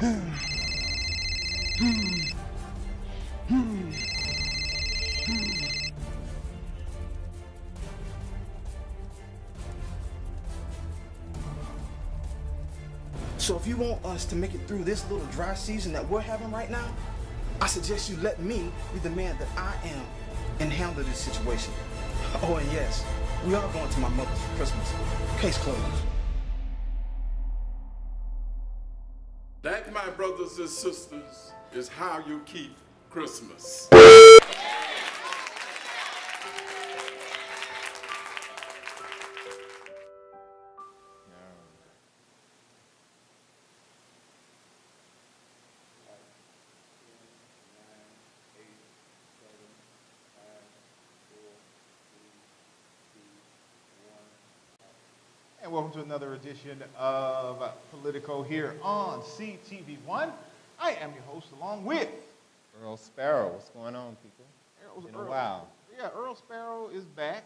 So if you want us to make it through this little dry season that we're having right now, I suggest you let me be the man that I am and handle this situation. Oh, and yes, we are going to my mother's for Christmas. Case closed. That, my brothers and sisters, is how you keep Christmas. And welcome to another edition of Politico here on CTV1. I am your host along with Earl Sparrow. What's going on, people? It's been a while. Yeah, Earl Sparrow is back.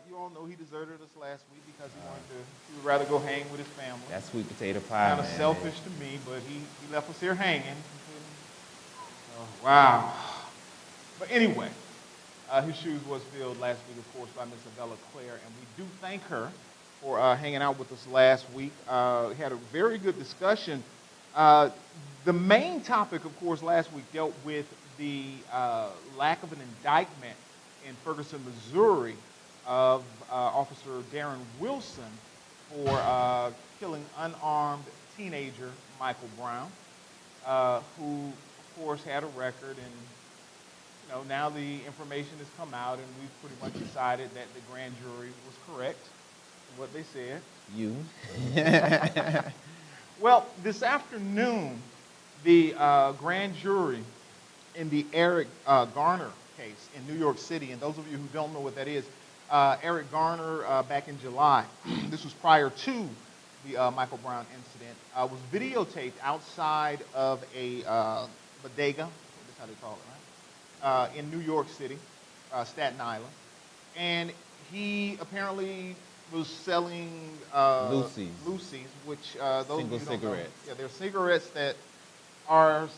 You all know he deserted us last week because he would rather go hang with his family. That sweet potato pie, kind of selfish to me, but he left us here hanging. Oh, wow. But anyway, his shoes was filled last week, of course, by Miss Avella Claire, and we do thank her for hanging out with us last week. We had a very good discussion. The main topic, of course, last week dealt with the lack of an indictment in Ferguson, Missouri, of Officer Darren Wilson for killing unarmed teenager Michael Brown, who, of course, had a record. And now the information has come out, and we've pretty much decided that the grand jury was correct in what they said. You? Well, this afternoon, the grand jury in the Eric Garner case in New York City, and those of you who don't know what that is, Eric Garner, back in July, this was prior to the Michael Brown incident, was videotaped outside of a bodega, that's how they call it, right? In New York City, Staten Island. And he apparently was selling Lucy's, which those single cigarettes. Yeah, they're cigarettes that are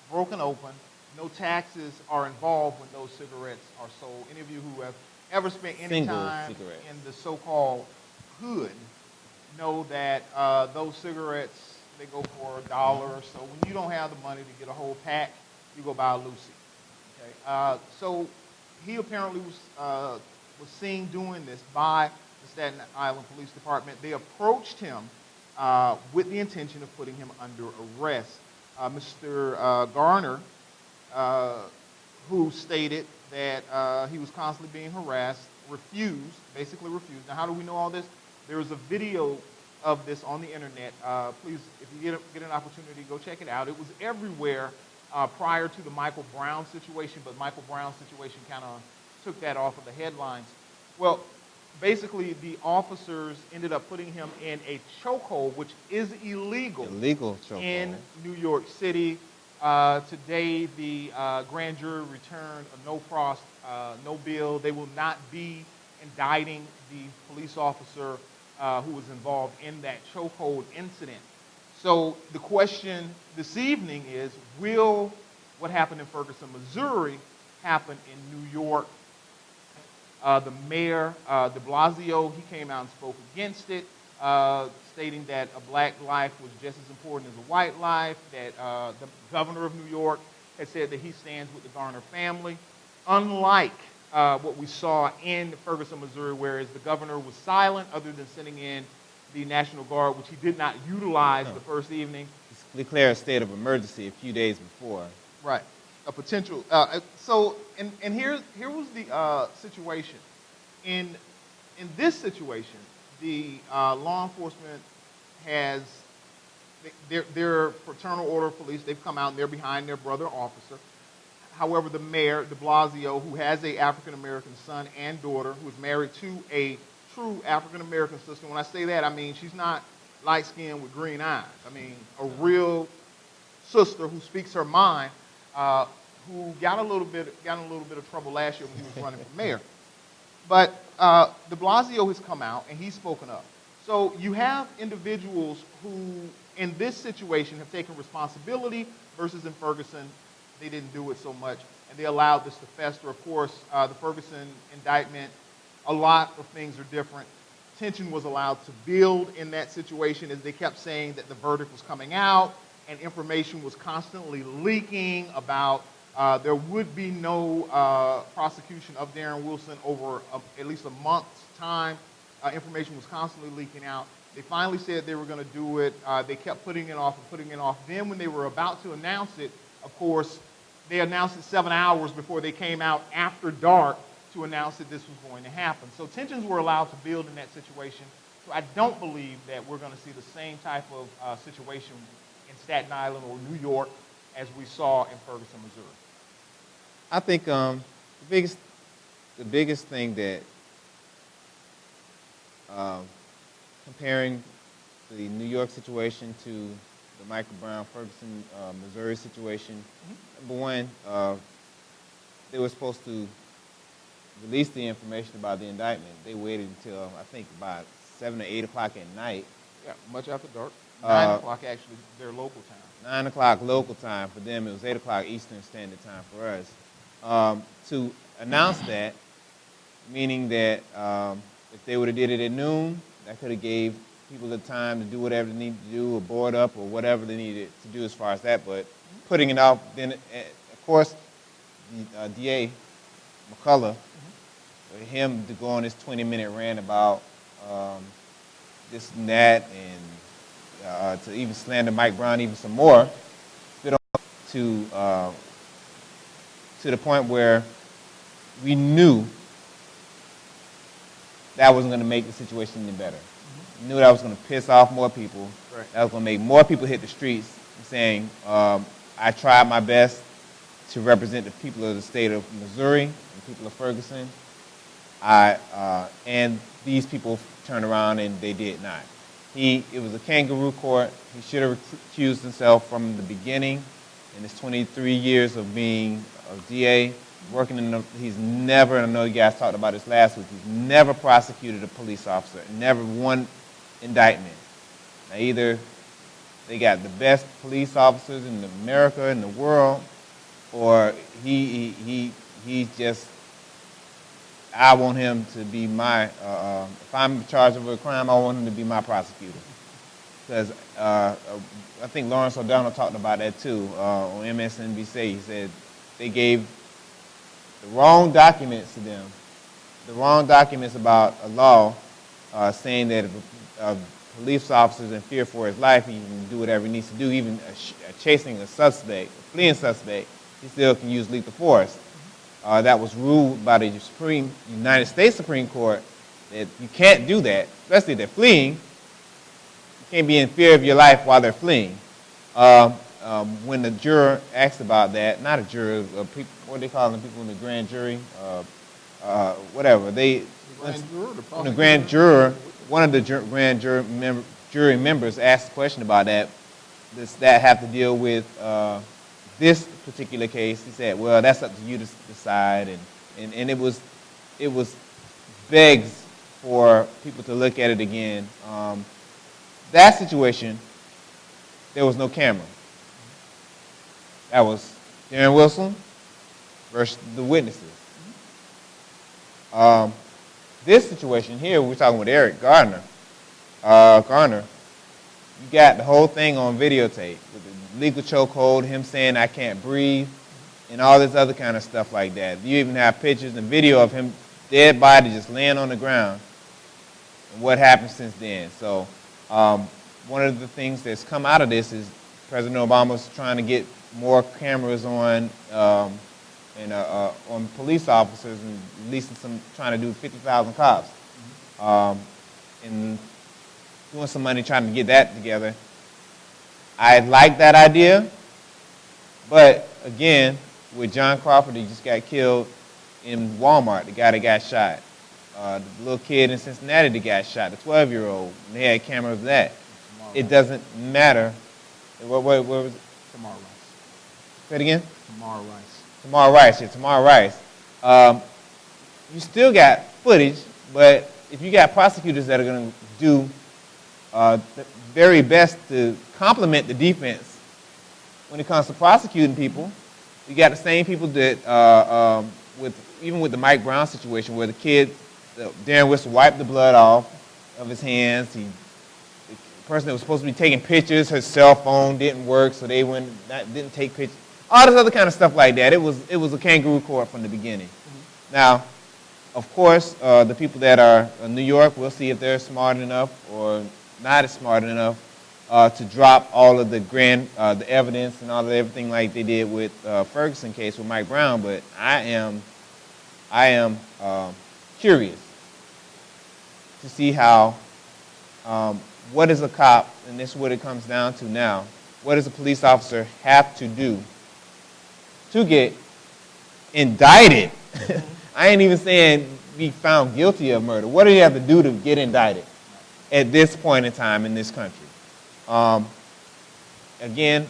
broken open. No taxes are involved when those cigarettes are sold. Any of you who have ever spent any time in the so-called hood know that those cigarettes, they go for $1 or so. When you don't have the money to get a whole pack, you go buy a Lucy. Okay? So he apparently was seen doing this by the Staten Island Police Department. They approached him with the intention of putting him under arrest. Mr. Garner, who stated that he was constantly being harassed, basically refused. Now, how do we know all this? There is a video of this on the internet. Please, if you get an opportunity, go check it out. It was everywhere prior to the Michael Brown situation, but Michael Brown's situation kind of took that off of the headlines. Well, basically, the officers ended up putting him in a chokehold, which is illegal chokehold in New York City. Today, the grand jury returned a no frost, no bill. They will not be indicting the police officer who was involved in that chokehold incident. So the question this evening is, will what happened in Ferguson, Missouri, happen in New York? The mayor, de Blasio, he came out and spoke against it, stating that a black life was just as important as a white life, that the governor of New York had said that he stands with the Garner family. Unlike what we saw in Ferguson, Missouri, whereas the governor was silent other than sending in the National Guard, which he did not utilize the first evening. Declare a state of emergency a few days before. Right. A potential. And here was the situation. In this situation, the law enforcement has their fraternal order of police. They've come out and they're behind their brother officer. However, the mayor, de Blasio, who has a African-American son and daughter, who is married to a true African-American sister. When I say that, I mean she's not light-skinned with green eyes. I mean a real sister who speaks her mind, who got a little bit of trouble last year when he was running for mayor. But de Blasio has come out and he's spoken up. So you have individuals who in this situation have taken responsibility versus in Ferguson, they didn't do it so much, and they allowed this to fester. Of course, the Ferguson indictment, a lot of things are different. Tension was allowed to build in that situation as they kept saying that the verdict was coming out and information was constantly leaking about there would be no prosecution of Darren Wilson over at least a month's time. Information was constantly leaking out. They finally said they were going to do it. They kept putting it off and putting it off. Then when they were about to announce it, of course, they announced it 7 hours before they came out after dark to announce that this was going to happen. So tensions were allowed to build in that situation. So I don't believe that we're going to see the same type of situation in Staten Island or New York as we saw in Ferguson, Missouri. I think the biggest thing that comparing the New York situation to the Michael Brown Ferguson Missouri situation, number one, they were supposed to release the information about the indictment. They waited until I think about 7 or 8 o'clock at night. Yeah, much after dark. 9 o'clock actually, their local time. 9 o'clock local time for them. It was 8 o'clock Eastern Standard Time for us. To announce that, meaning that if they would have did it at noon, that could have gave people the time to do whatever they needed to do or board up or whatever they needed to do as far as that. But putting it out, then of course, the DA, McCullough, for him to go on this 20-minute rant about this and that and to even slander Mike Brown even some more, to the point where we knew that wasn't going to make the situation any better. We knew that was going to piss off more people. Right. That was going to make more people hit the streets saying, I tried my best to represent the people of the state of Missouri and the people of Ferguson. And these people turned around and they did not. It was a kangaroo court. He should have recused himself from the beginning. In his 23 years of being a DA, working he's never, and I know you guys talked about this last week, he's never prosecuted a police officer, never one indictment. Now either they got the best police officers in America, in the world, or he's just, I want him to be my, if I'm in charge of a crime, I want him to be my prosecutor. Because I think Lawrence O'Donnell talked about that too on MSNBC. He said they gave the wrong documents to them, the wrong documents about a law saying that if a police officer is in fear for his life, he can do whatever he needs to do, even chasing a suspect, a fleeing suspect, he still can use lethal force. That was ruled by the United States Supreme Court that you can't do that, especially if they're fleeing. You can't be in fear of your life while they're fleeing. When the juror asked about that, not a juror, people, what do they call them, people in the grand jury, whatever. When the grand juror, one of the grand jury members asked a question about that, does that have to deal with this particular case? He said, well, that's up to you to decide. And it was begs for people to look at it again. That situation, there was no camera. That was Darren Wilson versus the witnesses. This situation here, we're talking with Eric Garner. You got the whole thing on videotape with the legal chokehold, him saying I can't breathe, and all this other kind of stuff like that. You even have pictures and video of him dead body just laying on the ground and what happened since then. So one of the things that's come out of this is President Obama's trying to get more cameras on police officers and releasing trying to do 50,000 cops. And doing some money trying to get that together. I like that idea, but again, with John Crawford, he just got killed in Walmart, the guy that got shot. The little kid in Cincinnati that got shot, the 12-year-old, and they had cameras of that. It doesn't matter. What was it? Tamar Rice. Say it again? Tamar Rice. Tamar Rice, yeah, Tamar Rice. You still got footage, but if you got prosecutors that are going to do the very best to complement the defense when it comes to prosecuting people. You got the same people that, even with the Mike Brown situation, where the kid, Darren Whistle, wiped the blood off of his hands. The person that was supposed to be taking pictures, her cell phone didn't work, so they didn't take pictures. All this other kind of stuff like that. It was a kangaroo court from the beginning. Mm-hmm. Now, of course, the people that are in New York, we'll see if they're smart enough or not as smart enough to drop all of the evidence and all of everything like they did with Ferguson case with Mike Brown. But I am curious to see how, what does a cop, and this is what it comes down to now, what does a police officer have to do to get indicted? I ain't even saying be found guilty of murder. What do you have to do to get indicted at this point in time in this country? Again,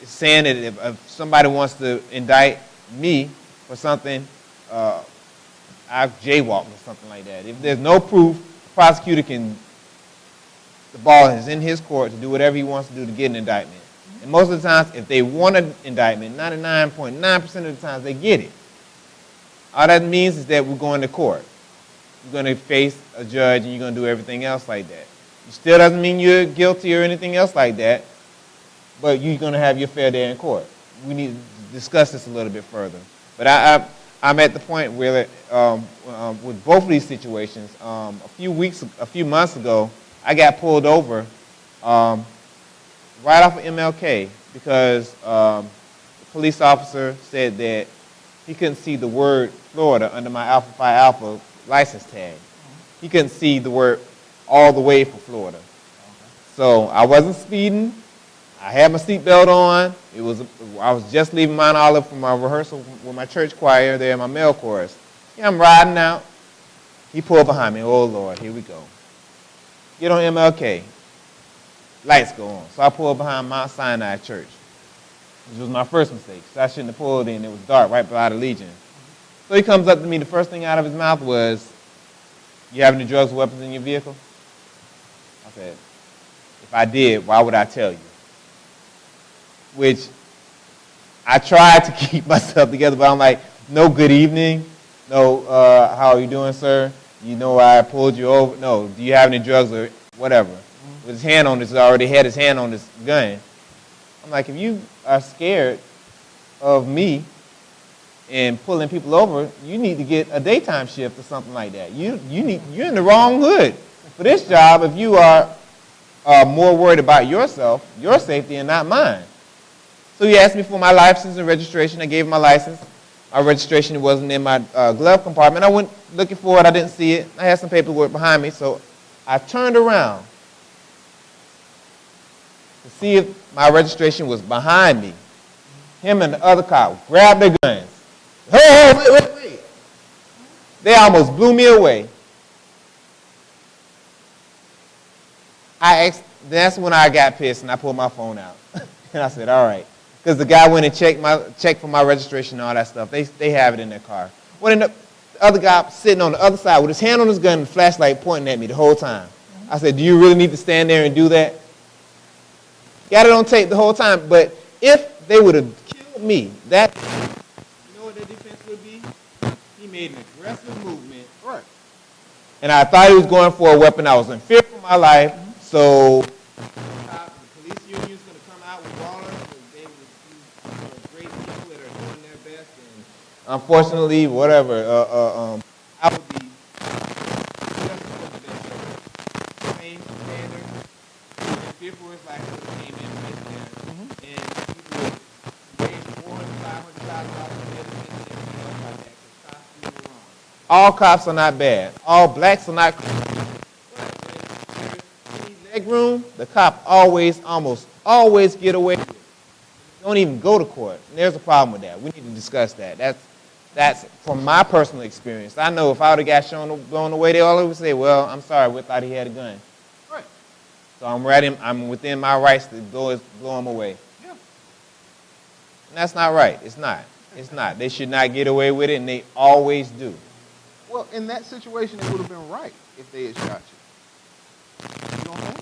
saying that if somebody wants to indict me for something, I've jaywalked or something like that. If there's no proof, the prosecutor the ball is in his court to do whatever he wants to do to get an indictment. And most of the times, if they want an indictment, 99.9% of the times they get it. All that means is that we're going to court. You're going to face a judge and you're going to do everything else like that. It still doesn't mean you're guilty or anything else like that, but you're going to have your fair day in court. We need to discuss this a little bit further. But I'm at the point where, with both of these situations, a few months ago, I got pulled over right off of MLK because the police officer said that he couldn't see the word Florida under my Alpha Phi Alpha license tag. He couldn't see the word all the way for Florida. So I wasn't speeding. I had my seatbelt on. I was just leaving Mount Olive for my rehearsal with my church choir there in my male chorus. Yeah, I'm riding out. He pulled behind me. Oh, Lord, here we go. Get on MLK. Lights go on. So I pulled behind Mount Sinai Church, which was my first mistake. So I shouldn't have pulled in. It was dark right by the Legion. So he comes up to me. The first thing out of his mouth was, "You have any drugs or weapons in your vehicle?" I said, "If I did, why would I tell you?" Which I tried to keep myself together, but I'm like, "No, good evening. No, how are you doing, sir? You know I pulled you over. No, do you have any drugs or whatever?" With his hand on this, already had his hand on this gun. I'm like, if you are scared of me and pulling people over, you need to get a daytime shift or something like that. You're in the wrong hood for this job if you are more worried about yourself, your safety, and not mine. So he asked me for my license and registration. I gave him my license. My registration wasn't in my glove compartment. I went looking for it. I didn't see it. I had some paperwork behind me, so I turned around to see if my registration was behind me. Him and the other cop grabbed their guns. Oh, wait. They almost blew me away. That's when I got pissed and I pulled my phone out. And I said, all right. Because the guy went and checked for my registration and all that stuff. They have it in their car. Well, the other guy sitting on the other side with his hand on his gun and flashlight pointing at me the whole time. I said, do you really need to stand there and do that? Got it on tape the whole time. But if they would have killed me, you know what their defense would be? He made an aggressive movement. Right. And I thought he was going for a weapon. I was in fear for my life. So the police union is going to come out with ballers. They were great people that are doing their best. And unfortunately, whatever, I would be just for the same standard. And fearful is like came in right there. And people would raise $400,000, $500,000 for all cops are not bad. All blacks are not. Leg room, the cop almost always get away with it. Don't even go to court. And there's a problem with that. We need to discuss that. That's from my personal experience. I know if I would have got blown away, they always say, well, I'm sorry, we thought he had a gun. Right. So I'm within my rights to blow him away. Yeah. And that's not right. It's not. It's not. They should not get away with it, and they always do. Well, in that situation, it would have been right if they had shot you. You don't think?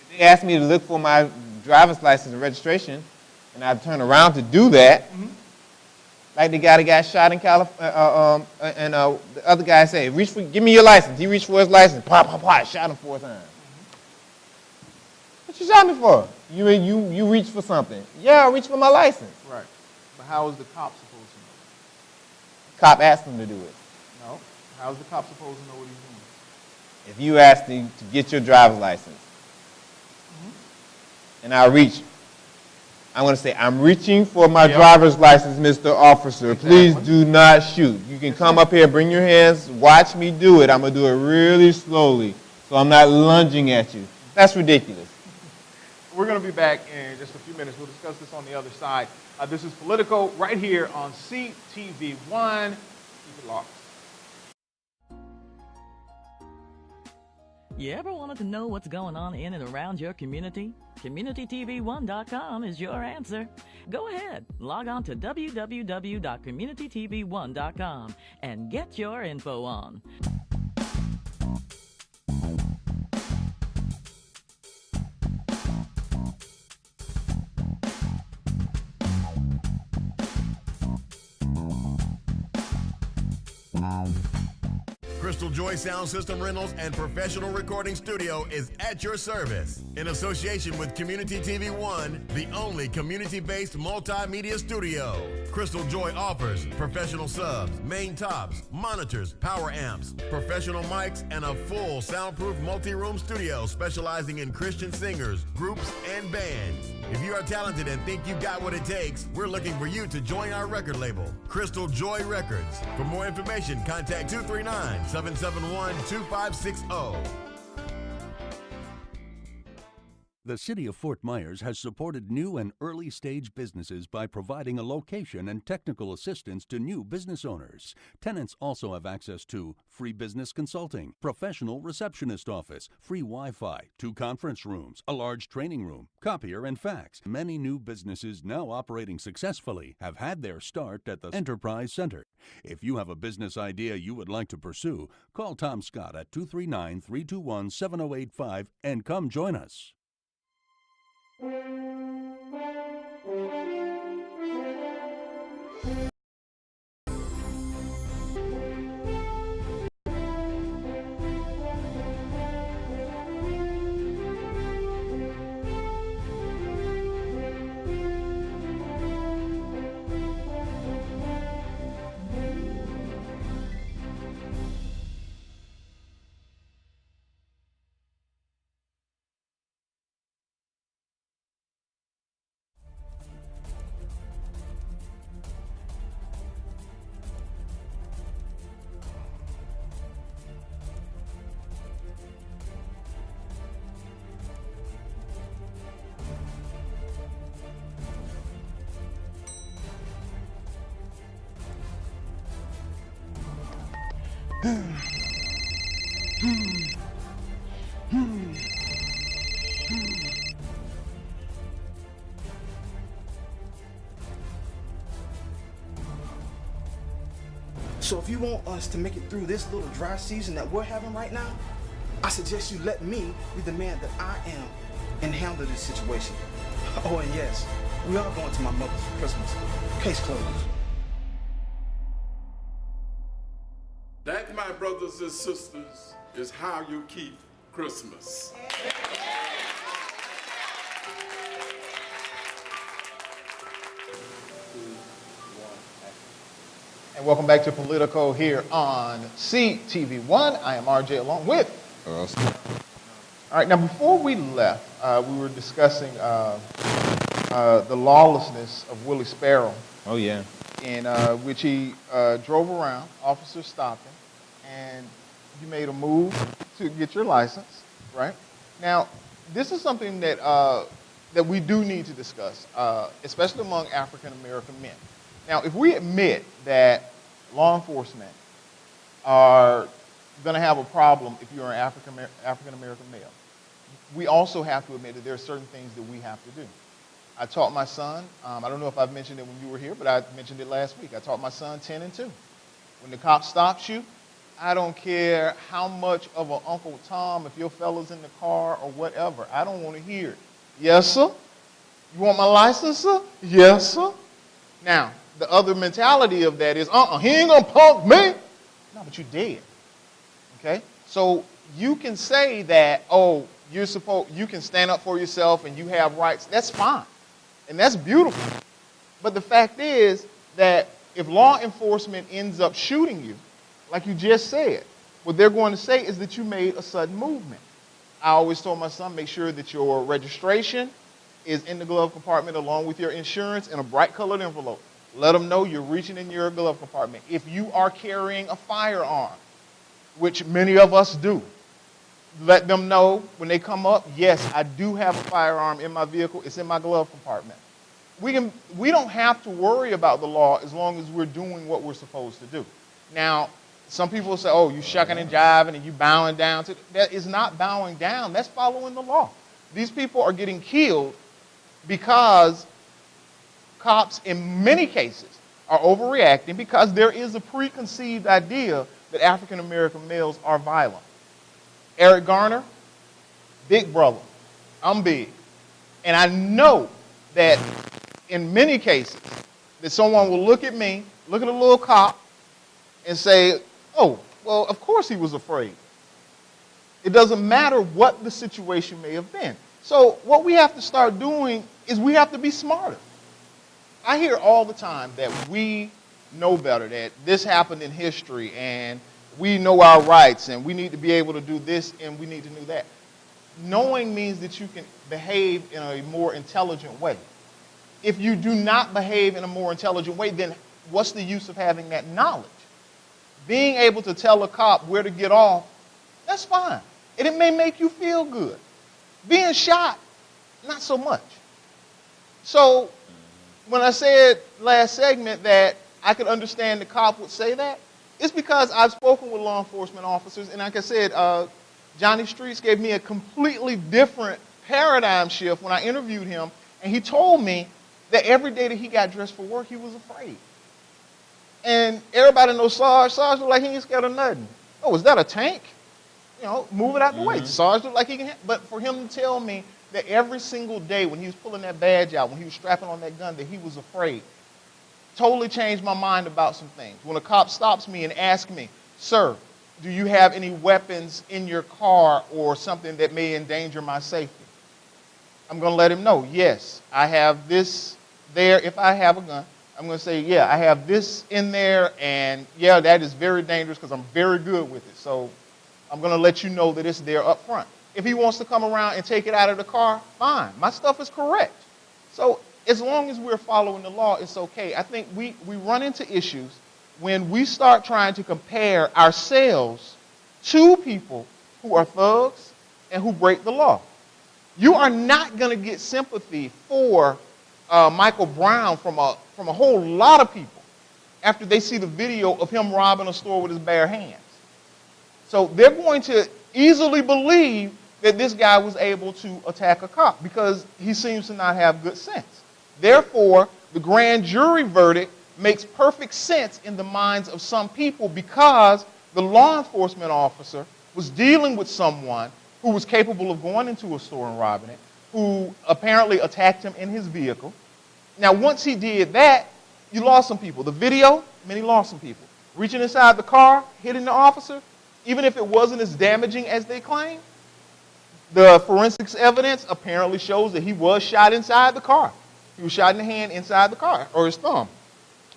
If they asked me to look for my driver's license and registration, and I turn around to do that, like the guy that got shot in California, and the other guy said, give me your license. He reached for his license, pop, pop, pop, shot him 4 times. What you shot me for? You reached for something. Yeah, I reached for my license. Right. But how is the cop supposed to know? Cop asked him to do it. No. How is the cop supposed to know what he's doing? If you asked him to get your driver's license, and I reach, I'm going to say, I'm reaching for my driver's license, Mr. Officer. Exactly. Please do not shoot. You can come up here, bring your hands, watch me do it. I'm going to do it really slowly, so I'm not lunging at you. That's ridiculous. We're going to be back in just a few minutes. We'll discuss this on the other side. This is Politico right here on CTV1. Keep it locked. You ever wanted to know what's going on in and around your community? CommunityTV1.com is your answer. Go ahead, log on to www.communitytv1.com and get your info on. Crystal Joy Sound System Rentals and Professional Recording Studio is at your service. In association with Community TV One, the only community-based multimedia studio. Crystal Joy offers professional subs, main tops, monitors, power amps, professional mics, and a full soundproof multi-room studio specializing in Christian singers, groups, and bands. If you are talented and think you've got what it takes, we're looking for you to join our record label, Crystal Joy Records. For more information, contact 239-771-2560. The City of Fort Myers has supported new and early-stage businesses by providing a location and technical assistance to new business owners. Tenants also have access to free business consulting, professional receptionist office, free Wi-Fi, 2 conference rooms, a large training room, copier, and fax. Many new businesses now operating successfully have had their start at the Enterprise Center. If you have a business idea you would like to pursue, call Tom Scott at 239-321-7085 and come join us. So if you want us to make it through this little dry season that we're having right now, I suggest you let me be the man that I am and handle this situation. Oh, and yes, we are going to my mother's for Christmas. Case closed. That, my brothers and sisters, is how you keep Christmas. And welcome back to Politico here on CTV1. I am RJ along with Earl. All right, now before we left, we were discussing the lawlessness of Willie Sparrow. Oh, yeah. In which he drove around, officers stopped him, and you made a move to get your license, right? Now, this is something that that we do need to discuss, especially among African-American men. Now, if we admit that law enforcement are going to have a problem if you're an African-American male, we also have to admit that there are certain things that we have to do. I taught my son, I don't know if I've mentioned it when you were here, but I mentioned it last week. I taught my son 10 and 2. When the cop stops you, I don't care how much of an Uncle Tom, if your fella's in the car or whatever. I don't want to hear it. Yes, sir? You want my license, sir? Yes, sir? Now, the other mentality of that is, he ain't gonna punk me. No, but you dead. Okay? So you can say that, you can stand up for yourself and you have rights. That's fine. And that's beautiful. But the fact is that if law enforcement ends up shooting you, like you just said, what they're going to say is that you made a sudden movement. I always told my son, make sure that your registration is in the glove compartment along with your insurance in a bright colored envelope. Let them know you're reaching in your glove compartment. If you are carrying a firearm, which many of us do, let them know when they come up, yes, I do have a firearm in my vehicle. It's in my glove compartment. We don't have to worry about the law as long as we're doing what we're supposed to do. Now, some people say, you shucking and jiving and you bowing down. That is not bowing down. That's following the law. These people are getting killed because cops, in many cases, are overreacting because there is a preconceived idea that African-American males are violent. Eric Garner, big brother. I'm big. And I know that in many cases that someone will look at me, look at a little cop, and say, well, of course he was afraid. It doesn't matter what the situation may have been. So what we have to start doing is we have to be smarter. I hear all the time that we know better, that this happened in history, and we know our rights, and we need to be able to do this, and we need to do that. Knowing means that you can behave in a more intelligent way. If you do not behave in a more intelligent way, then what's the use of having that knowledge? Being able to tell a cop where to get off, that's fine. And it may make you feel good. Being shot, not so much. So when I said last segment that I could understand the cop would say that, it's because I've spoken with law enforcement officers, and like I said, Johnny Streets gave me a completely different paradigm shift when I interviewed him, and he told me that every day that he got dressed for work, he was afraid. And everybody knows Sarge. Sarge look like he ain't scared of nothing. Oh, is that a tank? Move it out the way. Sarge look like he can. But for him to tell me that every single day when he was pulling that badge out, when he was strapping on that gun, that he was afraid, totally changed my mind about some things. When a cop stops me and asks me, sir, do you have any weapons in your car or something that may endanger my safety? I'm going to let him know, yes, I have this there if I have a gun. I'm going to say, yeah, I have this in there, and yeah, that is very dangerous because I'm very good with it. So I'm going to let you know that it's there up front. If he wants to come around and take it out of the car, fine. My stuff is correct. So as long as we're following the law, it's okay. I think we run into issues when we start trying to compare ourselves to people who are thugs and who break the law. You are not going to get sympathy for Michael Brown from a whole lot of people after they see the video of him robbing a store with his bare hands. So they're going to easily believe that this guy was able to attack a cop because he seems to not have good sense. Therefore, the grand jury verdict makes perfect sense in the minds of some people because the law enforcement officer was dealing with someone who was capable of going into a store and robbing it, who apparently attacked him in his vehicle. Now, once he did that, you lost some people. The video, many lost some people. Reaching inside the car, hitting the officer, even if it wasn't as damaging as they claim, the forensics evidence apparently shows that he was shot inside the car. He was shot in the hand inside the car, or his thumb.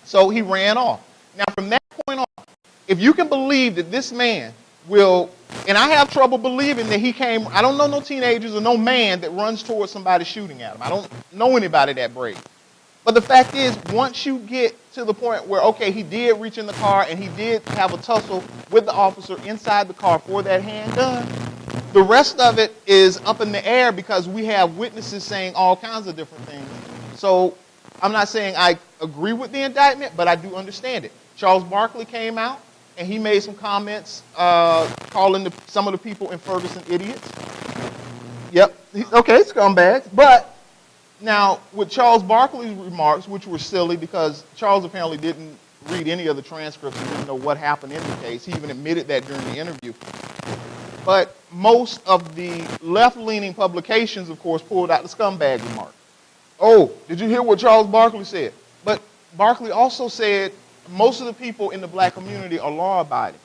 So he ran off. Now, from that point on, if you can believe that this man will, and I have trouble believing that he came, I don't know no teenagers or no man that runs towards somebody shooting at him. I don't know anybody that brave. But the fact is, once you get to the point where, okay, he did reach in the car and he did have a tussle with the officer inside the car for that handgun, the rest of it is up in the air because we have witnesses saying all kinds of different things. So I'm not saying I agree with the indictment, but I do understand it. Charles Barkley came out and he made some comments calling some of the people in Ferguson idiots. Yep, okay, scumbags. But now with Charles Barkley's remarks, which were silly because Charles apparently didn't read any of the transcripts and didn't know what happened in the case. He even admitted that during the interview. But most of the left-leaning publications, of course, pulled out the scumbag remark. Oh, did you hear what Charles Barkley said? But Barkley also said most of the people in the black community are law-abiding.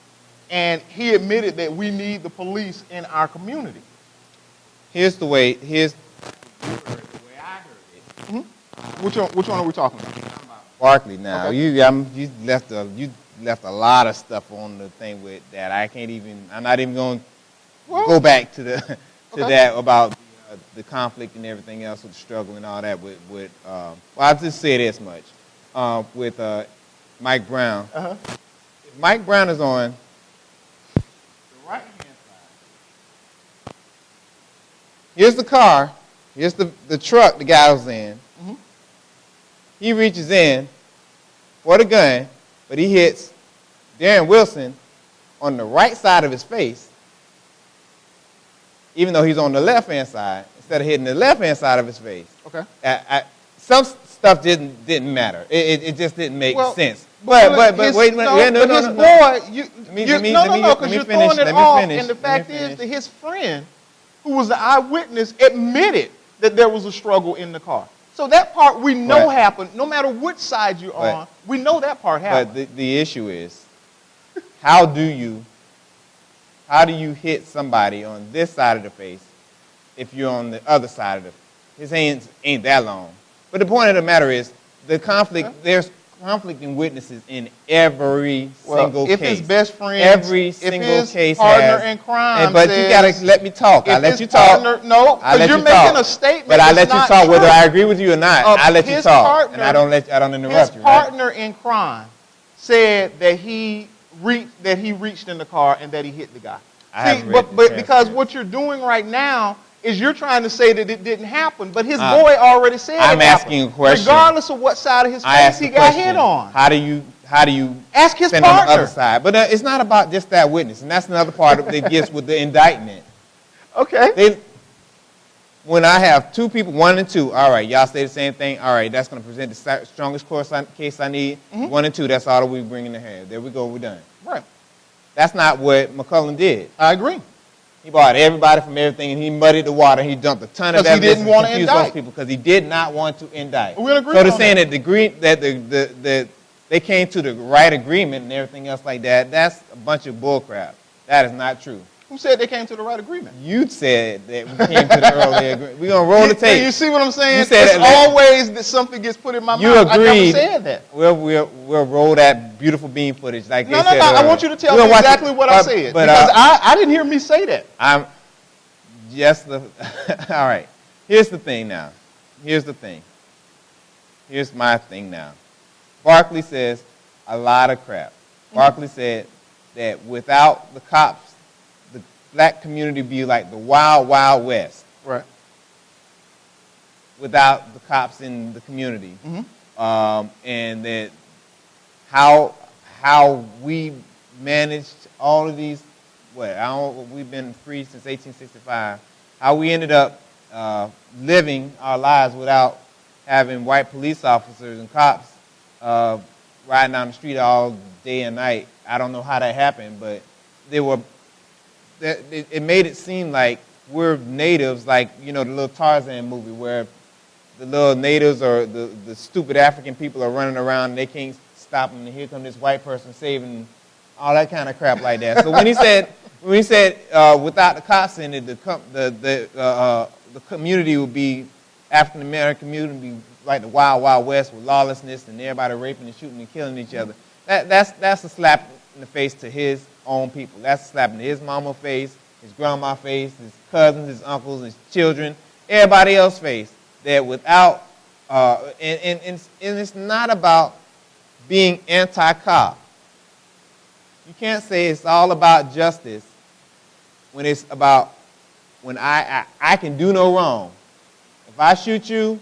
And he admitted that we need the police in our community. Here's the way I heard it. Mm-hmm. Which one are we talking about? Barkley now. Okay. You left a lot of stuff on the thing with that. I'm not even going to go back to that about the conflict and everything else with the struggle and all that with I'll just say this much. With Mike Brown. Uh-huh. If Mike Brown is on the right-hand side. Here's the car. Here's the truck the guy was in. Mm-hmm. He reaches in for the gun, but he hits Darren Wilson on the right side of his face, even though he's on the left-hand side, instead of hitting the left-hand side of his face. Okay. Some stuff didn't matter. It just didn't make sense. But wait a minute. No, his boy, because you're throwing it off, and the fact is that his friend, who was the eyewitness, admitted that there was a struggle in the car. So that part we know happened. No matter which side you're on, we know that part happened. But the issue is, how do you hit somebody on this side of the face if you're on the other side of the face? His hands ain't that long. But the point of the matter is, the conflict, there's conflicting witnesses in every single case. If his best friend, every single case partner in crime, but you gotta let me talk. I let you talk. No, because you're making a statement. But I let you talk, whether I agree with you or not. I let you talk, and I don't interrupt you. His partner in crime said that he reached in the car and that he hit the guy. But because what you're doing right now is you're trying to say that it didn't happen, but his boy already said it happened. I'm asking a question. Regardless of what side of his face he got hit on. How do you ask his partner partner on the other side? But it's not about just that witness, and that's another part that gets with the indictment. Okay. When I have two people, 1 and 2, all right, y'all say the same thing. All right, that's going to present the strongest case I need. Mm-hmm. 1 and 2, that's all that we bring in the hand. There we go, we're done. Right. That's not what McCullen did. I agree. He brought everybody from everything, and he muddied the water. He dumped a ton of evidence to confuse those people because he did not want to indict. We'll agree so they're saying that they came to the right agreement and everything else like that. That's a bunch of bullcrap. That is not true. Who said they came to the right agreement? You said that we came to the early agreement. We're going to roll the tape. You see what I'm saying? It's always that something gets put in my mouth. You agreed. I never said that. We'll roll that beautiful beam footage like they said earlier. I want you to tell me exactly what I said. Because I didn't hear me say that. All right. Here's the thing now. Here's my thing now. Barkley says a lot of crap. Barkley said that without the cops, the black community would be like the wild, wild west. Right. Without the cops in the community. Mm-hmm. And that how we managed all of these, we've been free since 1865, how we ended up living our lives without having white police officers and cops riding down the street all day and night. I don't know how that happened, but it made it seem like we're natives, like, the little Tarzan movie where the little natives or the stupid African people are running around and they can't stop them, and here comes this white person saving all that kind of crap like that. So when he said without the cops in it, the community would be, African American community would be like the wild, wild west with lawlessness and everybody raping and shooting and killing each other. That's a slap in the face to his own people. That's a slap in his mama's face, his grandma's face, his cousins, his uncles, his children, everybody else's face. That without, and it's not about being anti-cop. You can't say it's all about justice when it's about when I can do no wrong. If I shoot you,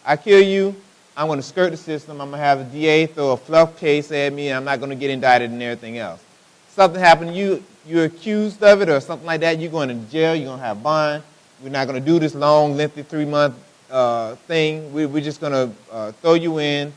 I kill you, I'm going to skirt the system. I'm going to have a DA throw a fluff case at me, and I'm not going to get indicted and everything else. Something happened to you, you're accused of it or something like that, you're going to jail, you're going to have bond. We're not going to do this long, lengthy 3-month thing. We're just going to throw you in,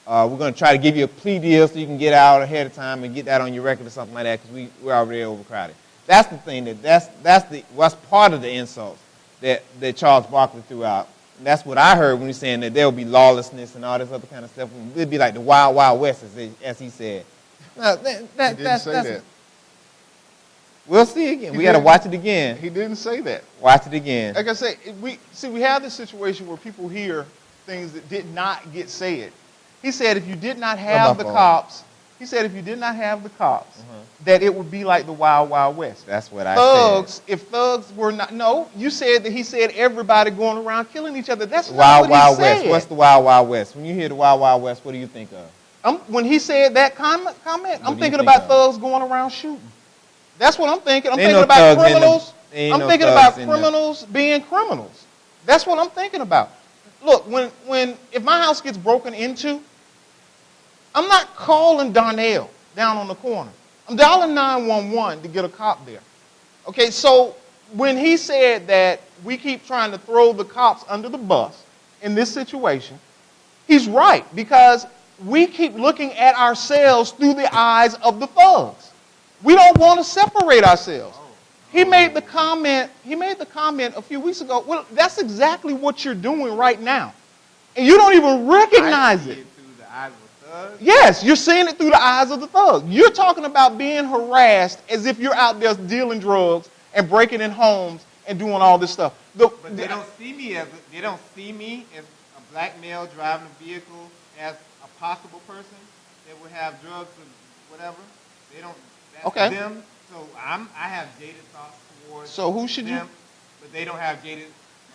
We're going to try to give you a plea deal so you can get out ahead of time and get that on your record or something like that because we're already overcrowded. That's the thing. That's part of the insults that Charles Barkley threw out. And that's what I heard when he's saying that there will be lawlessness and all this other kind of stuff. It'd be like the Wild Wild West, as he said. No, He didn't say that. We'll see again. We got to watch it again. He didn't say that. Watch it again. Like I say, we have this situation where people hear things that did not get said. He said if you did not have the cops, that it would be like the Wild Wild West. That's what I said. If thugs were not, no, you said that he said everybody going around killing each other. That's Wild not what Wild he said. West. What's the Wild Wild West? When you hear the Wild Wild West, what do you think of? When he said that comment, I'm thinking about thugs going around shooting. That's what I'm thinking. I'm thinking about criminals. I'm thinking about criminals being criminals. That's what I'm thinking about. Look, if my house gets broken into, I'm not calling Darnell down on the corner. I'm dialing 911 to get a cop there. Okay, so when he said that we keep trying to throw the cops under the bus in this situation, he's right, because we keep looking at ourselves through the eyes of the thugs. We don't want to separate ourselves. He made the comment a few weeks ago. Well, that's exactly what you're doing right now. And you don't even recognize it. Through the eyes of the thugs? Yes, you're seeing it through the eyes of the thugs. You're talking about being harassed as if you're out there dealing drugs and breaking in homes and doing all this stuff. But they don't see me as a black male driving a vehicle as a possible person that would have drugs or whatever. They don't. That's them. So I have jaded thoughts towards them, but they don't have jaded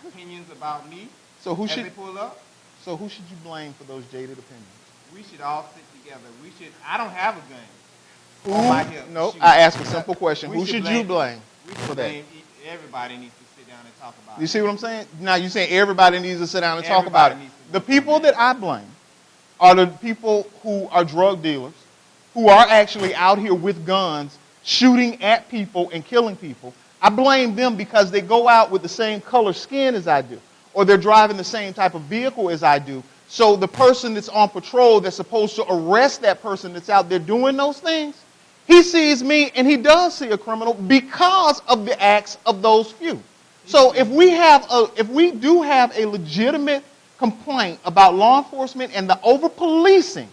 opinions about me. So who as should they pull up? So who should you blame for those jaded opinions? We should all sit together. I don't have a gun. On my hip. No, I asked a simple question. Who should you blame for that? Everybody needs to sit down and talk about it. You see what I'm saying? Now you're saying everybody needs to sit down and talk about it. The people that I blame are the people who are drug dealers, who are actually out here with guns, shooting at people and killing people. I blame them because they go out with the same color skin as I do, or they're driving the same type of vehicle as I do. So the person that's on patrol that's supposed to arrest that person that's out there doing those things, he sees me and he does see a criminal because of the acts of those few. So if we do have a legitimate complaint about law enforcement and the over-policing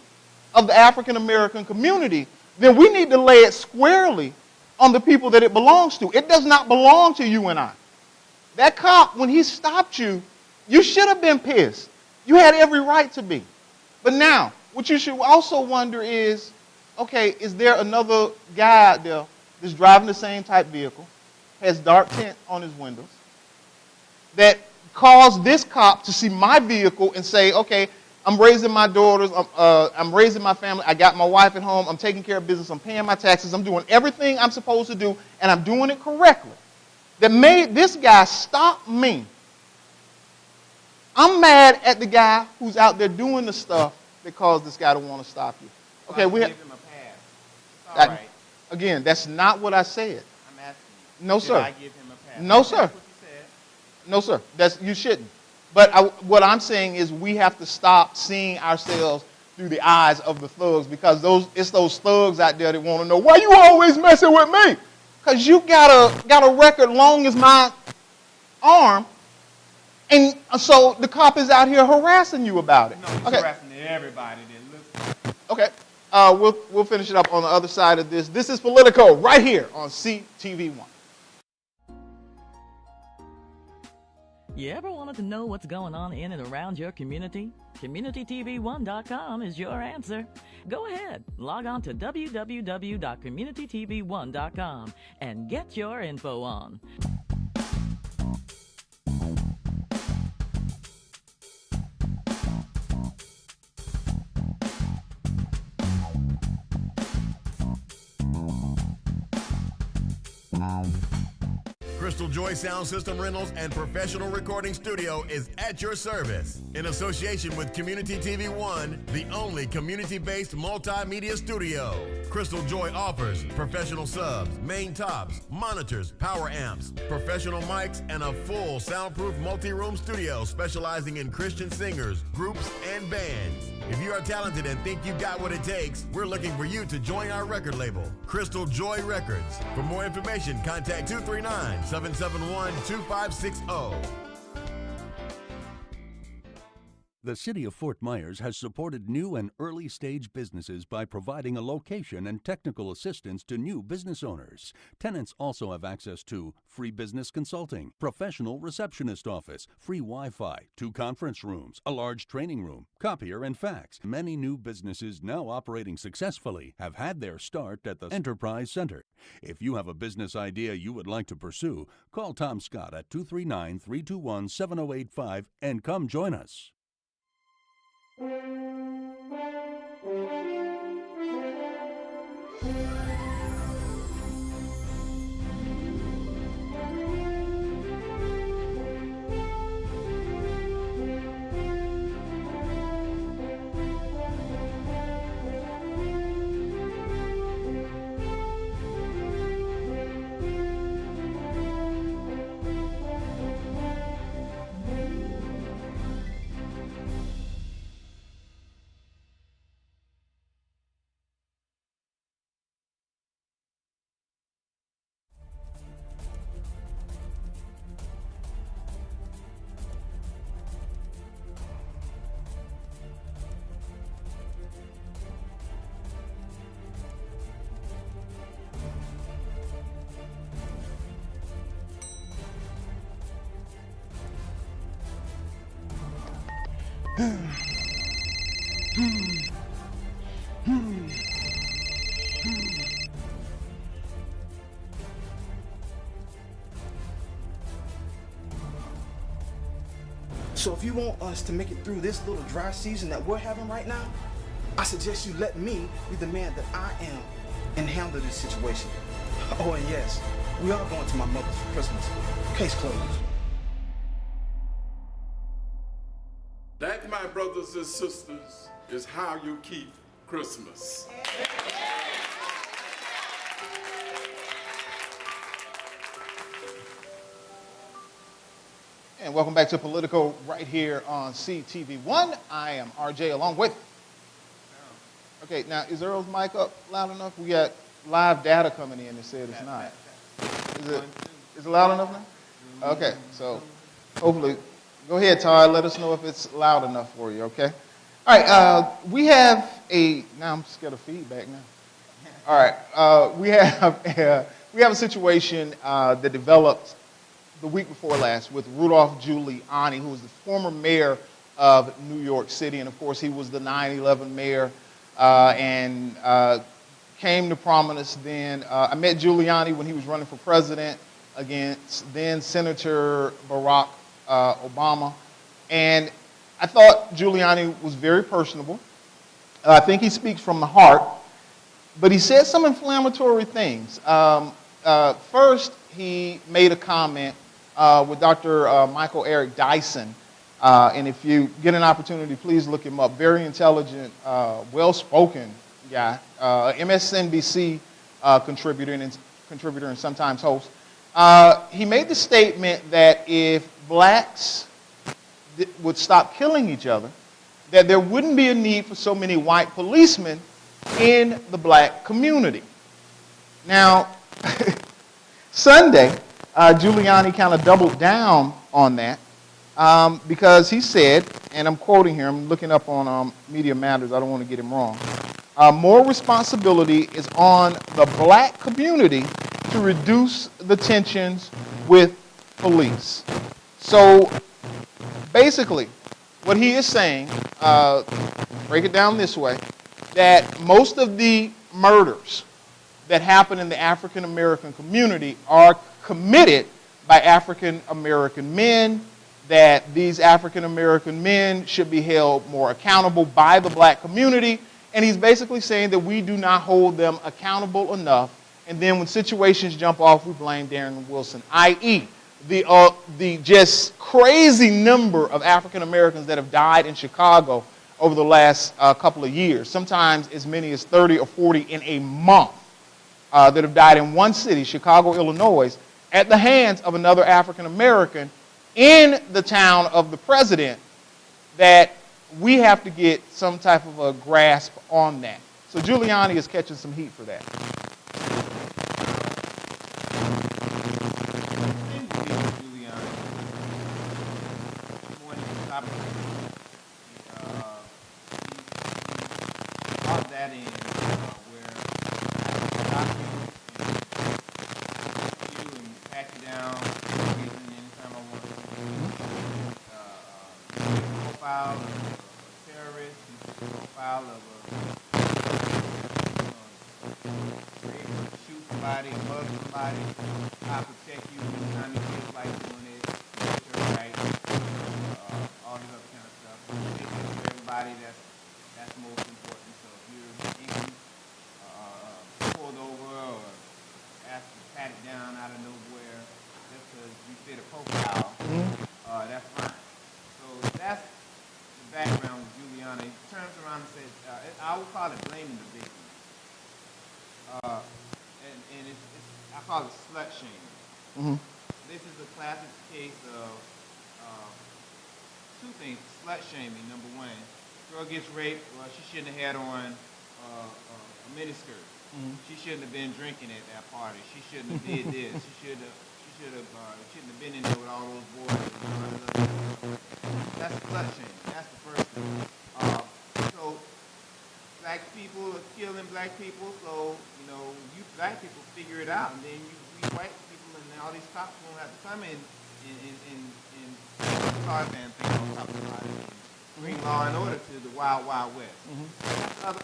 of the African American community, then we need to lay it squarely on the people that it belongs to. It does not belong to you and I. That cop, when he stopped you, you should have been pissed. You had every right to be. But now, what you should also wonder is, okay, is there another guy out there that's driving the same type vehicle, has dark tint on his windows, that caused this cop to see my vehicle and say, okay, I'm raising my daughters, I'm raising my family, I got my wife at home, I'm taking care of business, I'm paying my taxes, I'm doing everything I'm supposed to do, and I'm doing it correctly, that made this guy stop me. I'm mad at the guy who's out there doing the stuff that caused this guy to want to stop you. Okay, we give him a pass. It's all right. Again, that's not what I said. I'm asking you. No, sir. Did I give him a pass? No, sir. That's what you said. No, sir. You shouldn't. But what I'm saying is we have to stop seeing ourselves through the eyes of the thugs, because it's those thugs out there that want to know, why you always messing with me? Because you got a record long as my arm, and so the cop is out here harassing you about it. No, he's harassing everybody that looks. Okay. We'll finish it up on the other side of this. This is Politico right here on CTV1. You ever wanted to know what's going on in and around your community? CommunityTV1.com is your answer. Go ahead, log on to www.communitytv1.com and get your info on. Crystal Joy Sound System Rentals and Professional Recording Studio is at your service in association with Community TV One, the only community-based multimedia studio. Crystal Joy offers professional subs, main tops, monitors, power amps, professional mics, and a full soundproof multi-room studio specializing in Christian singers, groups, and bands. If you are talented and think you've got what it takes, we're looking for you to join our record label, Crystal Joy Records. For more information, contact 239-771-2560. The City of Fort Myers has supported new and early-stage businesses by providing a location and technical assistance to new business owners. Tenants also have access to free business consulting, professional receptionist office, free Wi-Fi, 2 conference rooms, a large training room, copier and fax. Many new businesses now operating successfully have had their start at the Enterprise Center. If you have a business idea you would like to pursue, call Tom Scott at 239-321-7085 and come join us. So if you want us to make it through this little dry season that we're having right now, I suggest you let me be the man that I am and handle this situation. Oh, and yes, we are going to my mother's for Christmas. Case closed. That, my brothers and sisters, is how you keep Christmas. And welcome back to Politico right here on CTV1. I am RJ along with... Okay, now is Earl's mic up loud enough? We got live data coming in that said it's not. Is it loud enough now? Okay, so hopefully, go ahead, Todd. Let us know if it's loud enough for you, okay? All right, we have now I'm scared of feedback now. All right, we have a situation that developed the week before last with Rudolph Giuliani, who was the former mayor of New York City, and of course he was the 9/11 mayor, and came to prominence then. I met Giuliani when he was running for president against then Senator Barack Obama, and I thought Giuliani was very personable. I think he speaks from the heart, but he said some inflammatory things. First, he made a comment with Dr. Michael Eric Dyson, and if you get an opportunity, please look him up. Very intelligent, well-spoken guy, MSNBC contributor and sometimes host. He made the statement that if blacks would stop killing each other, that there wouldn't be a need for so many white policemen in the black community. Now, Sunday, Giuliani kind of doubled down on that because he said, and I'm quoting here, I'm looking up on Media Matters, I don't want to get him wrong, more responsibility is on the black community to reduce the tensions with police. So basically, what he is saying, break it down this way, that most of the murders that happen in the African American community are committed by African American men, that these African American men should be held more accountable by the black community, and he's basically saying that we do not hold them accountable enough, and then when situations jump off, we blame Darren Wilson, i.e., the just crazy number of African Americans that have died in Chicago over the last couple of years, sometimes as many as 30 or 40 in a month, that have died in one city, Chicago, Illinois, at the hands of another African American in the town of the president, that we have to get some type of a grasp on that. So Giuliani is catching some heat for that. That in where you and pat you down anytime I want to. Profile of a terrorist, profile of a shoot somebody, mug somebody. I protect you anytime you feel like doing it. Make sure right. All this other kind of stuff. Make sure everybody that's most important. So if you're even pulled over or asked to pat it down out of nowhere just because you fit a profile, that's fine. So that's the background with Giuliani. He turns around and says, I would call it blaming the victim. And I call it slut shaming. This is a classic case of two things. Slut shaming, number one. Girl gets raped, well, she shouldn't have had on a miniskirt. She shouldn't have been drinking at that party. She shouldn't have did this. She shouldn't have been in there with all those boys. That's slut shaming. That's the first thing. So black people are killing black people, so you black people figure it out, and then we white people and all these cops won't have to come in Tarzan thing on top of it. Bring law and order to the wild, wild west. But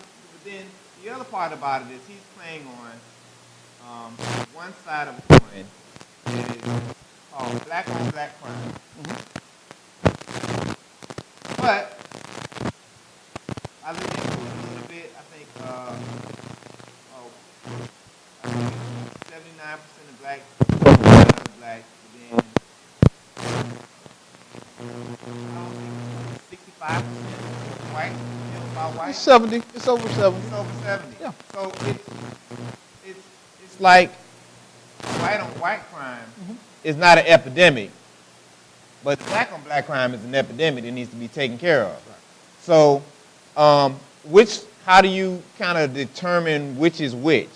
then the other part about it is he's playing on one side of the coin that is called black on black crime. But I looked into it a little bit. I think 79% of black, 1% of black, but then 65% white, about white. It's 70. It's over 70. It's over 70. Yeah. So it's like white on white crime is not an epidemic, but black on black crime is an epidemic that needs to be taken care of. Right. So, how do you kind of determine which is which?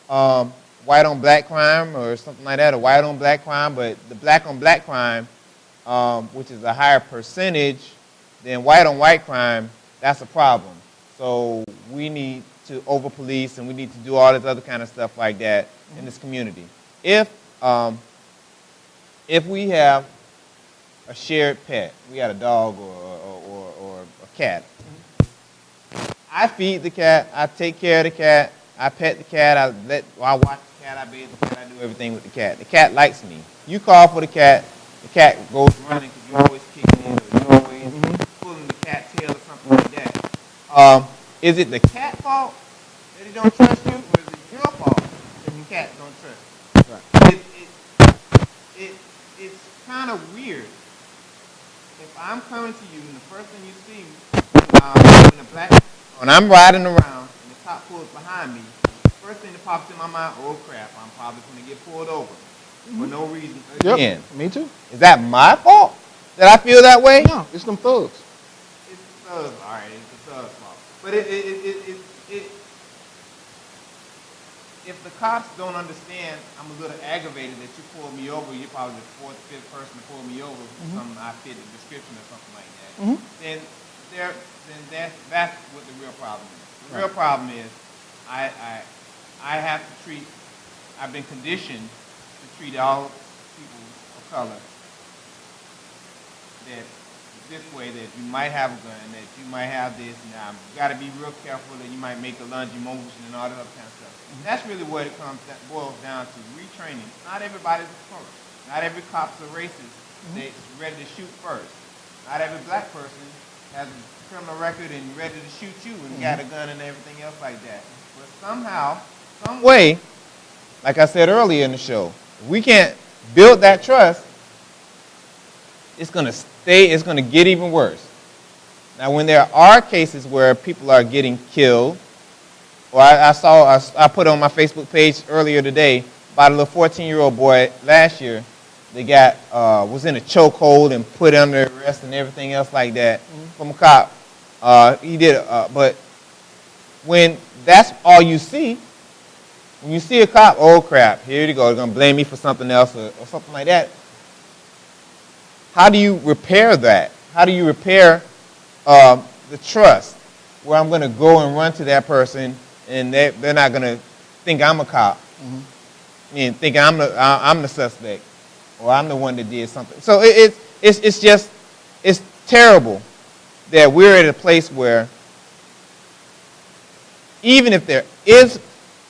White on black crime or something like that, or white on black crime, but the black on black crime, which is a higher percentage than white on white crime, that's a problem. So we need to over-police and we need to do all this other kind of stuff like that in this community. If we have a shared pet, we got a dog or a cat, I feed the cat, I take care of the cat, I pet the cat, I watch the cat, I bathe the cat, I do everything with the cat. The cat likes me. You call for the cat goes running because you're always kicking in, or you're always pulling the cat tail or something like that. Is it the cat fault that he don't trust you, or is it your fault that the cat don't trust you? Right. It's kind of weird. If I'm coming to you and the first thing you see when I'm riding around and the cop pulls behind me, the first thing that pops in my mind, oh crap, I'm probably going to get pulled over for no reason again. Yep, me too. Is that my fault that I feel that way? No, it's them thugs. It's the thugs, all right, it's the thugs' fault. But if the cops don't understand, I'm a little aggravated that you pulled me over, you're probably the fourth, fifth person to pull me over for something I fit the description or something like that, then that's what the real problem is. The real problem is I have to treat, I've been conditioned to treat all people of color that this way, that you might have a gun, that you might have this, and you've got to be real careful that you might make a lunge motion and all that other kind of stuff. That's really what it boils down to, retraining. Not everybody's a color. Not every cop's a racist that's ready to shoot first. Not every black person has a criminal record and ready to shoot you and got a gun and everything else like that. But somehow, some way, like I said earlier in the show, if we can't build that trust, it's going to get even worse. Now, when there are cases where people are getting killed, or I put on my Facebook page earlier today about a little 14-year-old boy last year that was in a chokehold and put under arrest and everything else like that from a cop. But when that's all you see, when you see a cop, oh crap, here you go, they're going to blame me for something else or something like that. How do you repair that? How do you repair the trust where I'm going to go and run to that person and they're not going to think I'm a cop, thinking I'm the suspect or I'm the one that did something. So it's terrible that we're at a place where even if there is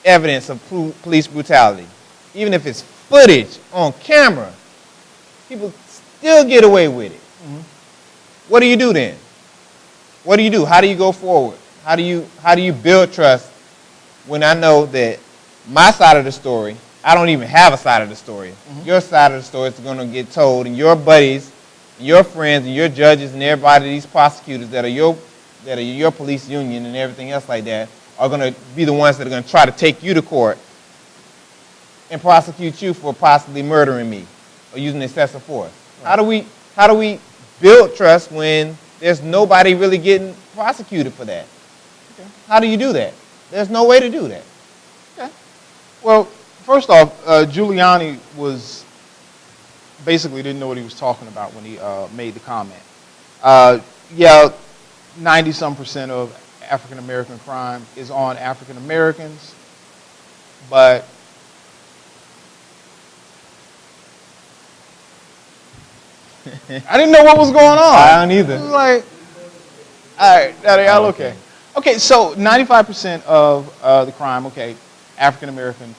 evidence of police brutality, even if it's footage on camera, people still get away with it. What do you do then? What do you do? How do you go forward? How do you build trust when I know that my side of the story, I don't even have a side of the story. Your side of the story is going to get told, and your buddies, and your friends, and your judges, and everybody, these prosecutors that are your police union and everything else like that, are going to be the ones that are going to try to take you to court and prosecute you for possibly murdering me or using excessive force. Right. How do we build trust when there's nobody really getting prosecuted for that? Okay. How do you do that? There's no way to do that. Okay. Well, first off, Giuliani basically didn't know what he was talking about when he made the comment. 90-some% of African-American crime is on African-Americans, but I didn't know what was going on. I don't either. It was like, all right, are y'all okay? Okay, so 95% of the crime, African-American,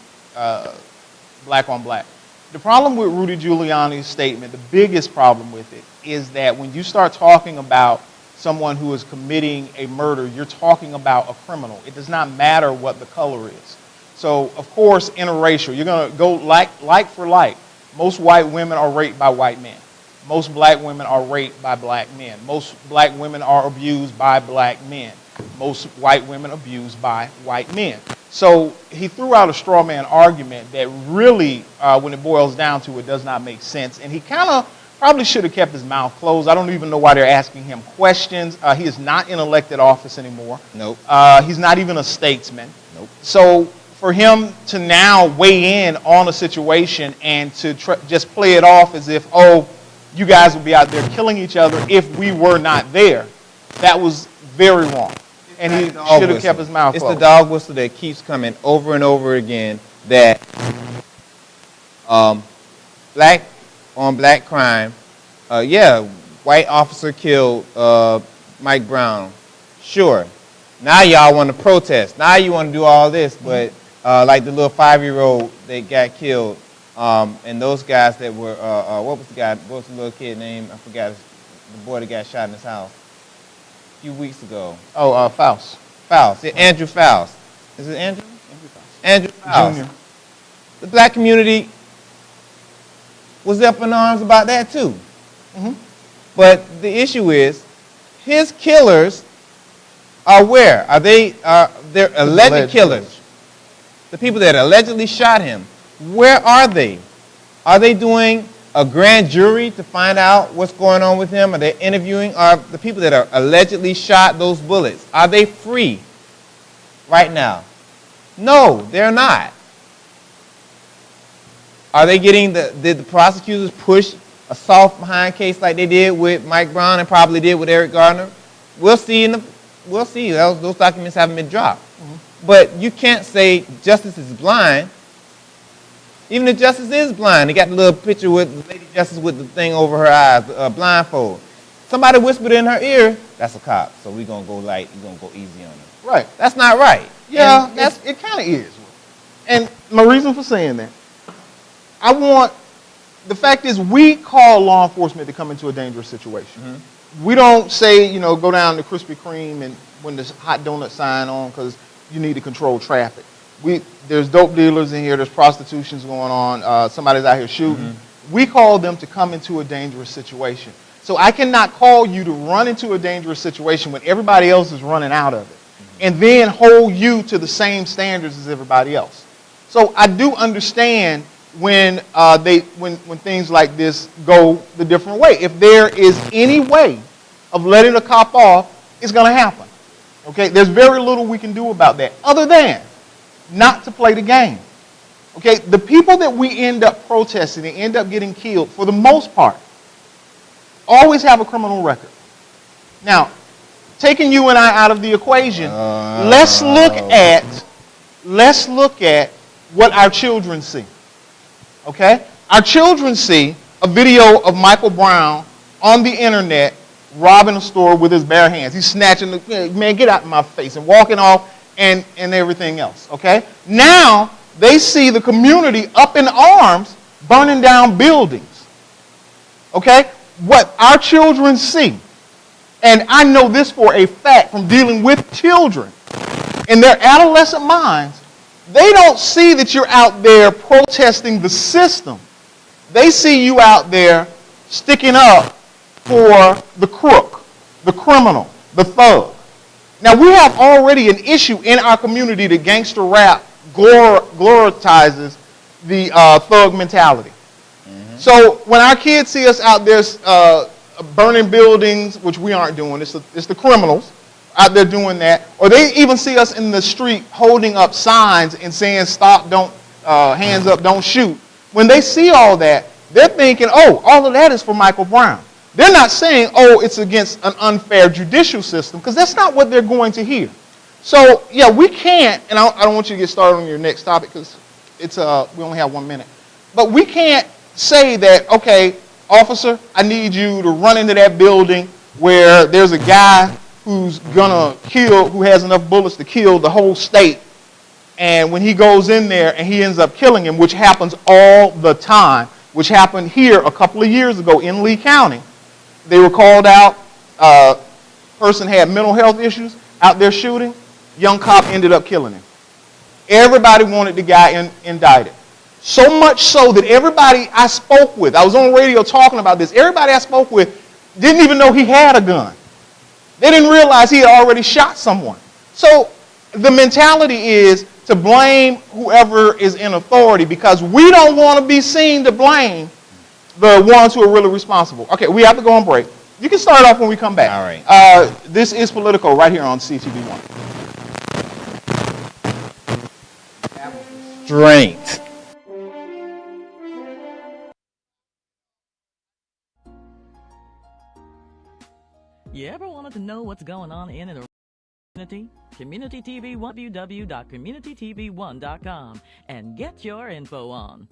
black on black. The problem with Rudy Giuliani's statement, the biggest problem with it, is that when you start talking about someone who is committing a murder, you're talking about a criminal. It does not matter what the color is. So, of course, interracial, you're going to go like for like. Most white women are raped by white men. Most black women are raped by black men. Most black women are abused by black men. Most white women abused by white men. So he threw out a straw man argument that really, when it boils down to it, does not make sense. And he kind of probably should have kept his mouth closed. I don't even know why they're asking him questions. He is not in elected office anymore. Nope. He's not even a statesman. Nope. So for him to now weigh in on a situation and to just play it off as if, oh, you guys would be out there killing each other if we were not there, that was very wrong. And he should have kept his mouth closed. It's the dog whistle that keeps coming over and over again that black on black crime, white officer killed Mike Brown. Sure. Now y'all want to protest. Now you want to do all this, but like the little 5-year-old that got killed, and those guys that were, what was the little kid name? I forgot, the boy that got shot in his house a few weeks ago. Oh, Faust. Faust, yeah, Andrew Faust. Is it Andrew? Andrew Faust. Andrew Faust. Junior. The black community was up in arms about that too. But the issue is, his killers are where? They're alleged killers. The people that allegedly shot him, where are they? Are they doing a grand jury to find out what's going on with him? Are they interviewing? Are the people that are allegedly shot those bullets, are they free right now? No, they're not. Are they getting did the prosecutors push a soft behind case like they did with Mike Brown and probably did with Eric Gardner? We'll see. We'll see. Those documents haven't been dropped. But you can't say justice is blind. Even if justice is blind, they got the little picture with Lady Justice with the thing over her eyes, blindfold. Somebody whispered in her ear, that's a cop, so we're going to go light, we're going to go easy on her. Right. That's not right. Yeah, it kind of is. And my reason for saying that, the fact is we call law enforcement to come into a dangerous situation. We don't say, go down to Krispy Kreme and when there's hot donut sign on because you need to control traffic. There's dope dealers in here, there's prostitutions going on, somebody's out here shooting. We call them to come into a dangerous situation. So I cannot call you to run into a dangerous situation when everybody else is running out of it, and then hold you to the same standards as everybody else. So I do understand when things like this go the different way. If there is any way of letting a cop off, it's going to happen. Okay, there's very little we can do about that other than not to play the game. Okay, the people that we end up protesting and end up getting killed, for the most part, always have a criminal record. Now, taking you and I out of the equation, let's look at what our children see. Okay? Our children see a video of Michael Brown on the internet robbing a store with his bare hands. He's snatching the, man, get out of my face, and walking off and everything else. Okay? Now, they see the community up in arms burning down buildings. Okay? What our children see, and I know this for a fact from dealing with children, in their adolescent minds, they don't see that you're out there protesting the system. They see you out there sticking up for the crook, the criminal, the thug. Now, we have already an issue in our community that gangster rap glorifies the thug mentality. So when our kids see us out there burning buildings, which we aren't doing, it's the criminals out there doing that, or they even see us in the street holding up signs and saying, stop, don't, hands up, don't shoot. When they see all that, they're thinking, oh, all of that is for Michael Brown. They're not saying, oh, it's against an unfair judicial system, because that's not what they're going to hear. So, yeah, we can't, and I don't want you to get started on your next topic because it's we only have 1 minute. But we can't say that, okay, officer, I need you to run into that building where there's a guy who's gonna kill, who has enough bullets to kill the whole state. And when he goes in there and he ends up killing him, which happens all the time, which happened here a couple of years ago in Lee County. They were called out, person had mental health issues, out there shooting, young cop ended up killing him. Everybody wanted the guy indicted. So much so that everybody I spoke with, I was on radio talking about this, everybody I spoke with didn't even know he had a gun. They didn't realize he had already shot someone. So the mentality is to blame whoever is in authority, because we don't want to be seen to blame the ones who are really responsible. Okay, we have to go on break. You can start off when we come back. All right. This is Politico right here on CTV 1. Strength. You ever wanted to know what's going on in and around the community? Community TV 1, www.communitytv1.com, and get your info on.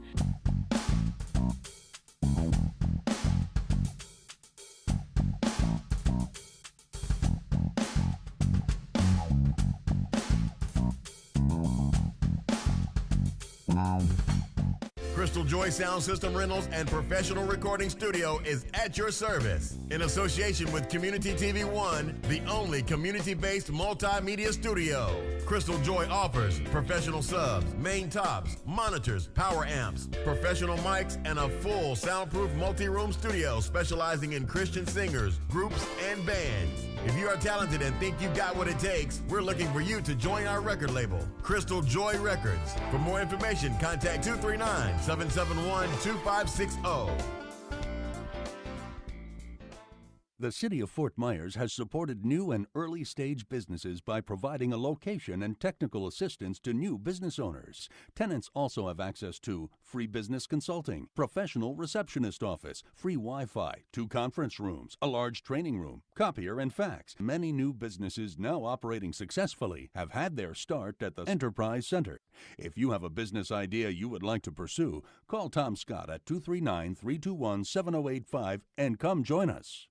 Crystal Joy Sound System Rentals and Professional Recording Studio is at your service. In association with Community TV 1, the only community-based multimedia studio. Crystal Joy offers professional subs, main tops, monitors, power amps, professional mics, and a full soundproof multi-room studio specializing in Christian singers, groups, and bands. If you are talented and think you've got what it takes, we're looking for you to join our record label, Crystal Joy Records. For more information, contact 239-771-2560. The City of Fort Myers has supported new and early-stage businesses by providing a location and technical assistance to new business owners. Tenants also have access to free business consulting, professional receptionist office, free Wi-Fi, 2 conference rooms, a large training room, copier, and fax. Many new businesses now operating successfully have had their start at the Enterprise Center. If you have a business idea you would like to pursue, call Tom Scott at 239-321-7085 and come join us.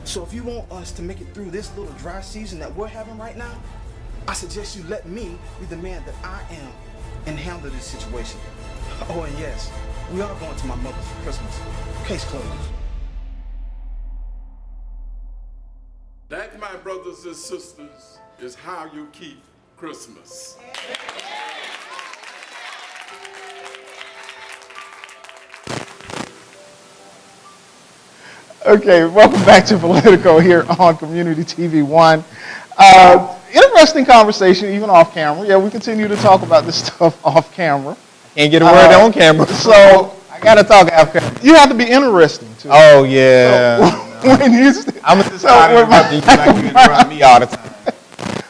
So if you want us to make it through this little dry season that we're having right now, I suggest you let me be the man that I am and handle this situation. Oh, and yes, we are going to my mother's for Christmas. Case closed. That, my brothers and sisters, is how you keep Christmas. Okay, welcome back to Politico here on Community TV 1. Interesting conversation, even off camera. Yeah, we continue to talk about this stuff off camera. Can't get a word on camera. So I gotta talk off camera. you have to be interesting too. Oh yeah. So, when you, I'm gonna just start interrupting you like you interrupt me all the time.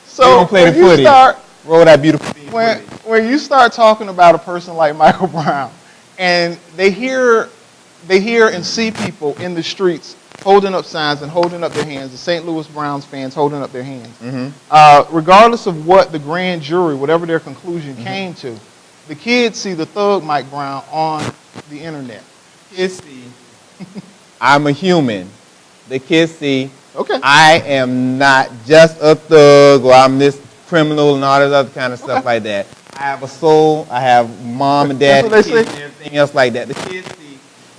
So we don't play the when you footy. start, Roll that beautiful theme footy. when you start talking about a person like Michael Brown, and they hear and see people in the streets holding up signs and holding up their hands, the St. Louis Browns fans holding up their hands. Regardless of what the grand jury, whatever their conclusion came to, the kids see the thug Mike Brown on the internet. Kids see I'm a human. The kids see Okay. I am not just a thug or I'm this criminal and all that other kind of stuff like that. I have a soul. I have mom and dad That's what they kids say. and everything else like that. The kids see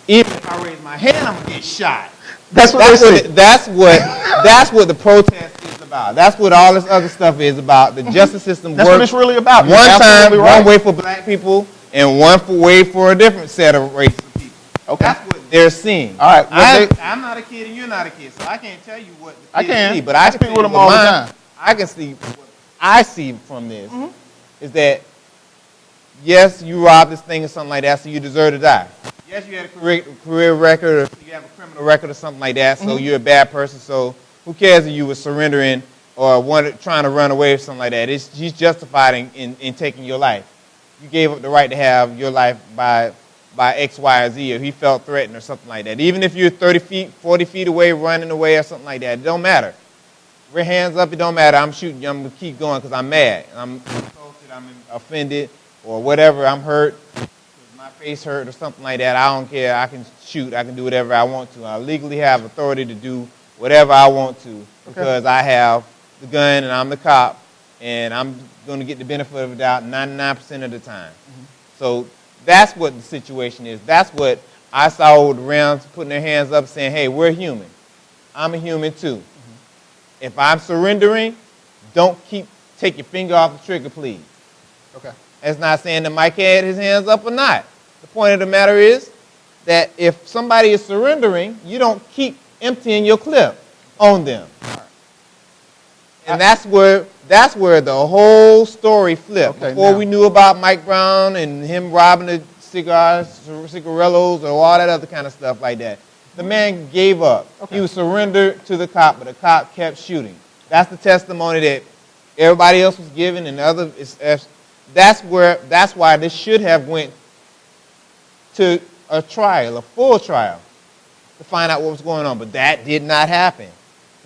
even if I raise my hand, I'm gonna get shot. That's what they say. That's what the protest is about. That's what all this other stuff is about. The justice system That's works what it's really about. You're one time, absolutely right. one way for black people, and way for a different set of races of people. Okay. That's what they're seeing. All right. Well, I'm not a kid and you're not a kid, so I can't tell you what the I kids can. see. But I can speak tell with you them what all the mine- time. I can see what I see from this is that yes, you robbed this thing or something like that, so you deserve to die. Yes, you had a career record, or you have a criminal record or something like that, so you're a bad person. So who cares if you were surrendering or trying to run away or something like that? He's justified in taking your life. You gave up the right to have your life by X, Y, or Z, or he felt threatened or something like that. Even if you're 30 feet, 40 feet away, running away or something like that, it don't matter. Your hands up, it don't matter. I'm shooting you. I'm going to keep going because I'm mad. I'm insulted, I'm offended, or whatever. I'm hurt. My face hurt or something like that. I don't care. I can shoot. I can do whatever I want to. I legally have authority to do whatever I want to because I have the gun and I'm the cop and I'm going to get the benefit of the doubt 99% of the time. So that's what the situation is. That's what I saw with the Rams putting their hands up saying, hey, we're human. I'm a human too. If I'm surrendering, take your finger off the trigger, please. Okay. That's not saying that Mike had his hands up or not. The point of the matter is that if somebody is surrendering, you don't keep emptying your clip on them. And that's where the whole story flipped. Okay, Before now- we knew about Mike Brown and him robbing the cigarillos or all that other kind of stuff like that, the man gave up. Okay. He was surrendered to the cop, but the cop kept shooting. That's the testimony that everybody else was giving, and that's why this should have went to a trial, a full trial, to find out what was going on. But that did not happen.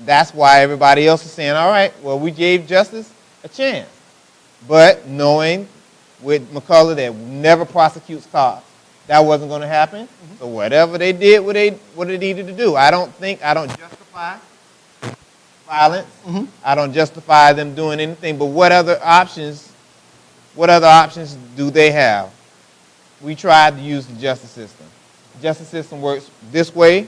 That's why everybody else is saying, all right, well, we gave justice a chance. But knowing with McCullough that never prosecutes cops, that wasn't going to happen. So whatever they did, what they needed to do. I don't justify violence. I don't justify them doing anything. But what other options do they have? We tried to use the justice system. The justice system works this way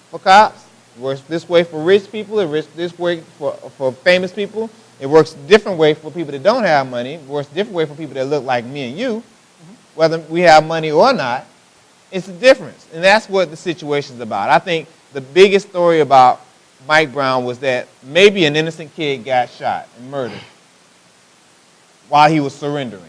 for cops. It works this way for rich people. It works this way for famous people. It works a different way for people that don't have money. It works a different way for people that look like me and you. Whether we have money or not, it's a difference. And that's what the situation is about. I think the biggest story about Mike Brown was that maybe an innocent kid got shot and murdered while he was surrendering.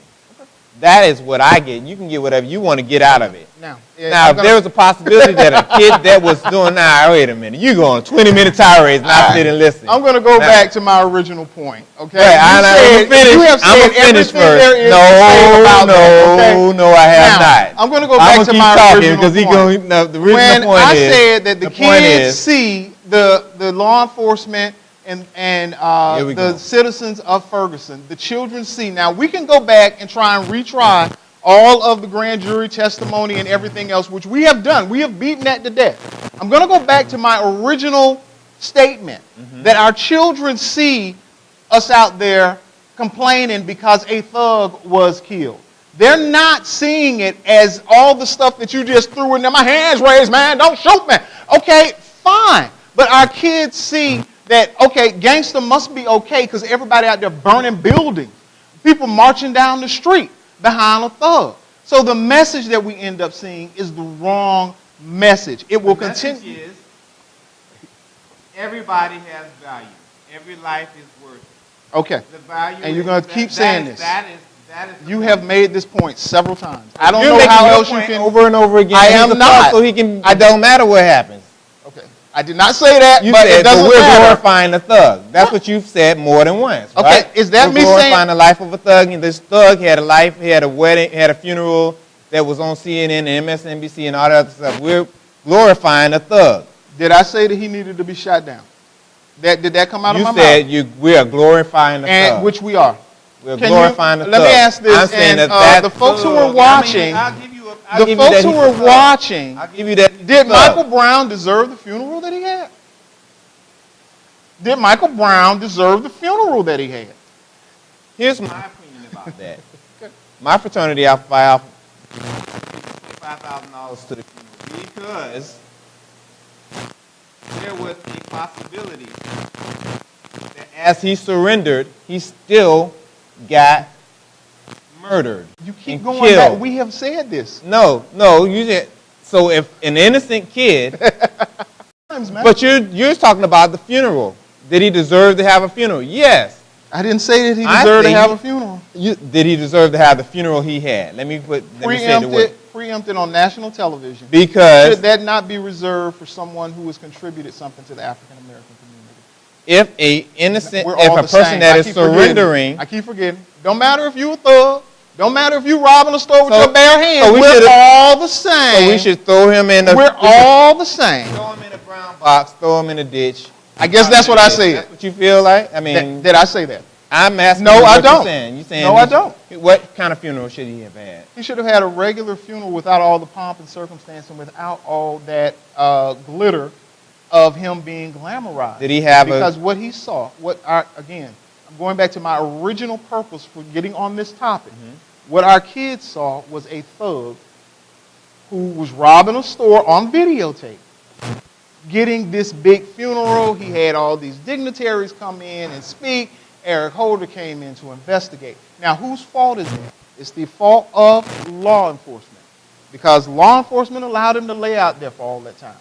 That is what I get. You can get whatever you want to get out of it. Now, If there was a possibility that a kid that was doing, wait a minute, you go on 20-minute tirades and I sit and listen. I'm going to go back to my original point, okay? Right, I'm going to finish first. No, I have not. I'm going to go back to my original point. The original When point I is, said that the kids see the law enforcement and Here we the go. citizens of Ferguson, the children see. Now, we can go back and try and retry all of the grand jury testimony and everything else, which we have done. We have beaten that to death. I'm going to go back to my original statement that our children see us out there complaining because a thug was killed. They're not seeing it as all the stuff that you just threw in there. My hands raised, man, don't shoot me. Okay, fine. But our kids see that, okay, gangster must be okay because everybody out there burning buildings. People marching down the street behind a thug. So the message that we end up seeing is the wrong message. It will continue. Is everybody has value. Every life is worth it. Okay. The value And you're going to keep saying this. That is You have made this point several times. I don't You're know how making your else you point can. over and over again. I He's am a not. thug, so he can. It don't matter what happens. Okay. I did not say that, You but said, it doesn't but we're matter. glorifying the thug. That's what you've said more than once. Okay, Right? is that we're me saying- glorifying the life of a thug? And this thug had a life. He had a wedding. Had a funeral that was on CNN and MSNBC and all that other stuff. We're glorifying a thug. Did I say that he needed to be shot down? Did that come out of my You said mouth? we are glorifying the And thug. which we are. We're Can glorifying the let thug. me ask this, I'm saying and, that the folks who are thug- watching, I'll give you the folks that who he's were a thug. watching, I'll give you that. he's a did thug. Michael Brown deserve the funeral that he had? Did Michael Brown deserve the funeral that he had? Here's my opinion about that. My fraternity, I filed $5,000 to the funeral because there was a possibility that as he surrendered, he still got murdered. You keep and going killed. back. We have said this. No, you said, so if an innocent kid, but you're talking about the funeral. Did he deserve to have a funeral? Yes. I didn't say that he I deserved to think have he- a funeral. Did he deserve to have the funeral he had? Let me say the word. Preempted on national television. Because Should that not be reserved for someone who has contributed something to the African American community? if a innocent, We're if all a the person same. that I is keep forgetting. surrendering, I keep forgetting. Don't matter if you a thug. Don't matter if you robbing a store with So- your bare hands. so we We're should've- all the same. so we should throw him in the. We're all the same. throw him in a brown box, throw him in a ditch. I guess that's what I said. That's what you feel like? I mean, Did I say that? I'm asking No, you I what you're don't. saying. You saying No, I don't. What kind of funeral should he have had? He should have had a regular funeral without all the pomp and circumstance and without all that glitter of him being glamorized. Did he have because what he saw, again, I'm going back to my original purpose for getting on this topic. What our kids saw was a thug who was robbing a store on videotape, getting this big funeral. He had all these dignitaries come in and speak. Eric Holder came in to investigate. Now, whose fault is it? It's the fault of law enforcement, because law enforcement allowed him to lay out there for all that time.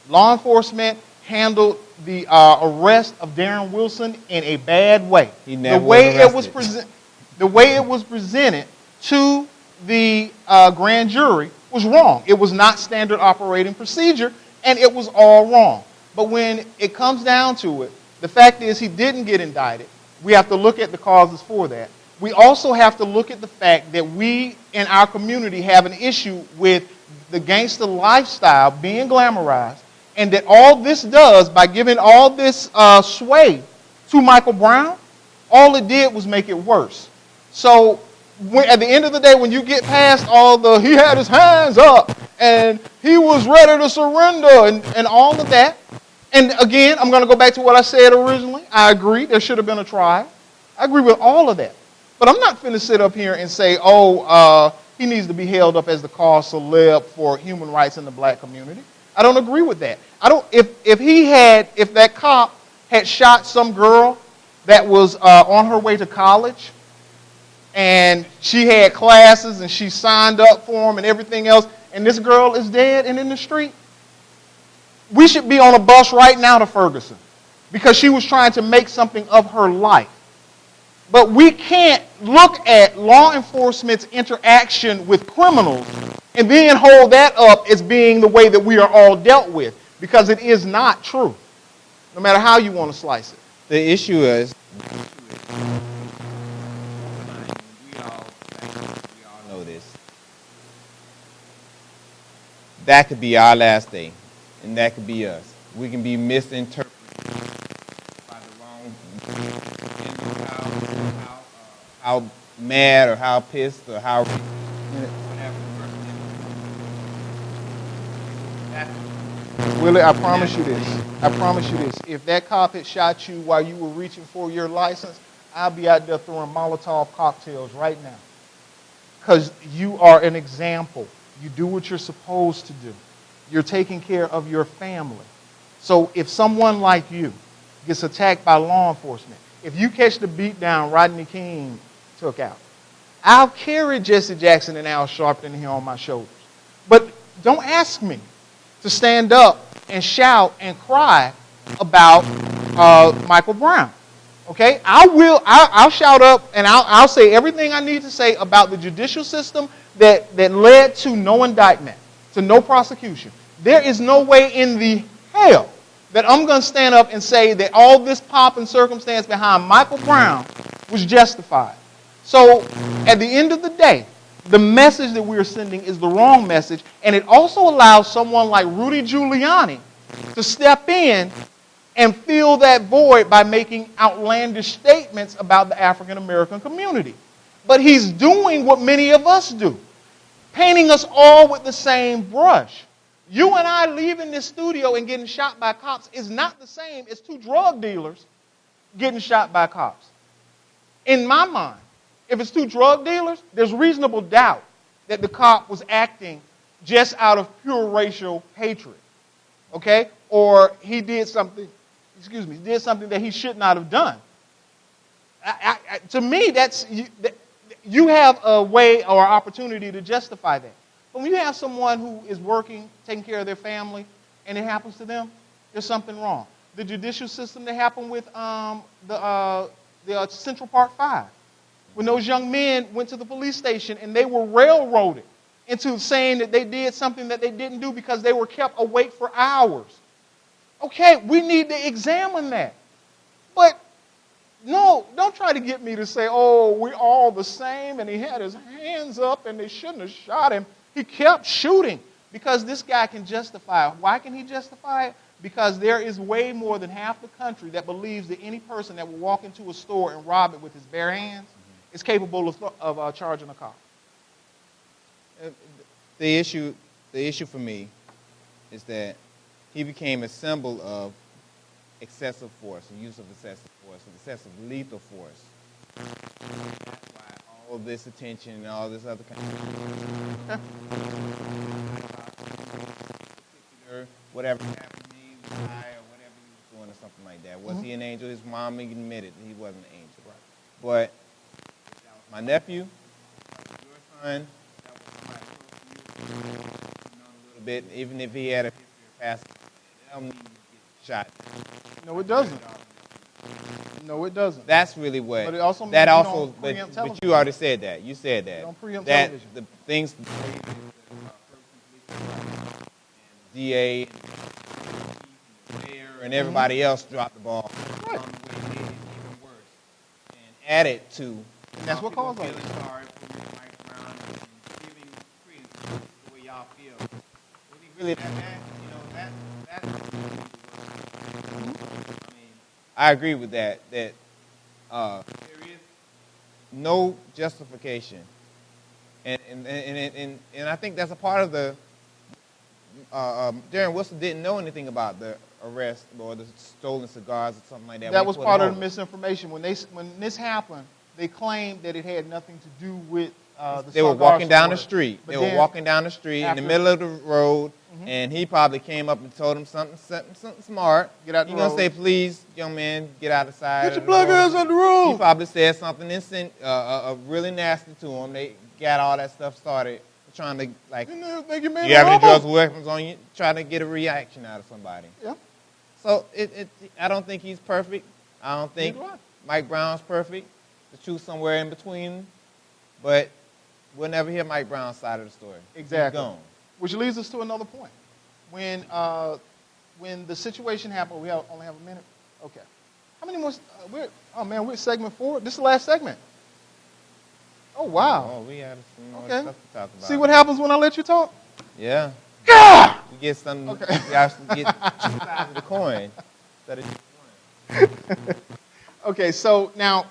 Law enforcement handled the arrest of Darren Wilson in a bad way. He never the way was it was arrested. the way it was presented to the grand jury was wrong. It was not standard operating procedure, and it was all wrong. But when it comes down to it, the fact is he didn't get indicted. We have to look at the causes for that. We also have to look at the fact that we in our community have an issue with the gangster lifestyle being glamorized, and that all this does, by giving all this sway to Michael Brown, all it did was make it worse. So at the end of the day, when you get past all the, he had his hands up, and he was ready to surrender, and all of that, and again, I'm going to go back to what I said originally. I agree, there should have been a trial. I agree with all of that. But I'm not going to sit up here and say, he needs to be held up as the cause celeb for human rights in the black community. I don't agree with that. If that cop had shot some girl that was on her way to college, and she had classes and she signed up for them and everything else, and this girl is dead and in the street, we should be on a bus right now to Ferguson, because she was trying to make something of her life. But we can't look at law enforcement's interaction with criminals and then hold that up as being the way that we are all dealt with, because it is not true, no matter how you want to slice it. The issue is, we all know this. That could be our last day, and that could be us. We can be misinterpreted by the wrong how mad or how pissed or how whatever the person is. Willie, I promise you this. I promise you this. If that cop had shot you while you were reaching for your license, I'll be out there throwing Molotov cocktails right now. Because you are an example. You do what you're supposed to do. You're taking care of your family. So if someone like you gets attacked by law enforcement, if you catch the beat down Rodney King took out, I'll carry Jesse Jackson and Al Sharpton here on my shoulders. But don't ask me to stand up and shout and cry about Michael Brown. Okay? I'll shout up and I'll say everything I need to say about the judicial system that led to no indictment, to no prosecution. There is no way in the hell that I'm going to stand up and say that all this pomp and circumstance behind Michael Brown was justified. So at the end of the day, the message that we're sending is the wrong message, and it also allows someone like Rudy Giuliani to step in and fill that void by making outlandish statements about the African American community. But he's doing what many of us do, painting us all with the same brush. You and I leaving this studio and getting shot by cops is not the same as two drug dealers getting shot by cops. In my mind, if it's two drug dealers, there's reasonable doubt that the cop was acting just out of pure racial hatred, okay? Or he did something, did something that he should not have done. To me, you have a way or opportunity to justify that. But when you have someone who is working, taking care of their family, and it happens to them, there's something wrong. The judicial system that happened with the Central Park 5, when those young men went to the police station and they were railroaded into saying that they did something that they didn't do because they were kept awake for hours. Okay, we need to examine that. But no, don't try to get me to say, oh, we're all the same and he had his hands up and they shouldn't have shot him. He kept shooting because this guy can justify it. Why can he justify it? Because there is way more than half the country that believes that any person that will walk into a store and rob it with his bare hands is capable of charging a cop. The issue for me is that he became a symbol of excessive force, the use of excessive force, excessive lethal force. That's why all this attention and all this other kind of whatever happened to me, or whatever he was doing or something like that. Was he an angel? His mom admitted that he wasn't an angel. Right. But that was my nephew, that was your son, that was somebody close to you, a little bit, even if he had a history of passing, they don't need to get shot. No, it doesn't. No, it doesn't. That's really what. But it also that means also. But you already said that. You said that. You don't preempt that television. the things. DA, and the mayor, and everybody else dropped the ball. Right. On the way made it even worse, and added to. And that's what caused it. Feeling sorry for Mike Brown and giving credence to the way y'all feel. Was he really that bad? You know, that's. I mean, I agree with that. That there is no justification, and I think that's a part of the. Darren Wilson didn't know anything about the arrest or the stolen cigars or something like that. That was part of the misinformation. When this happened, they claimed that it had nothing to do with the They were walking down the street. They were walking down the street in the middle of the road, and he probably came up and told him something smart. Get out the road. road. You're going to say, please, young man, get out of the side. Get your black ass out the road. He probably said something really nasty to him. They got all that stuff started. Trying to, like, you have any drugs or weapons on you, trying to get a reaction out of somebody. Yeah. So I don't think he's perfect. I don't think Mike Brown's perfect. The truth somewhere in between. But we'll never hear Mike Brown's side of the story. Exactly. He's gone. Which leads us to another point. When the situation happened, we only have a minute. Okay. How many more? We're at segment 4. This is the last segment. Oh, wow. Oh, we have some more Okay. stuff to talk about. See what happens when I let you talk? Yeah. God! We get some. Okay. We actually get two sides of the coin instead of just one. Okay, so now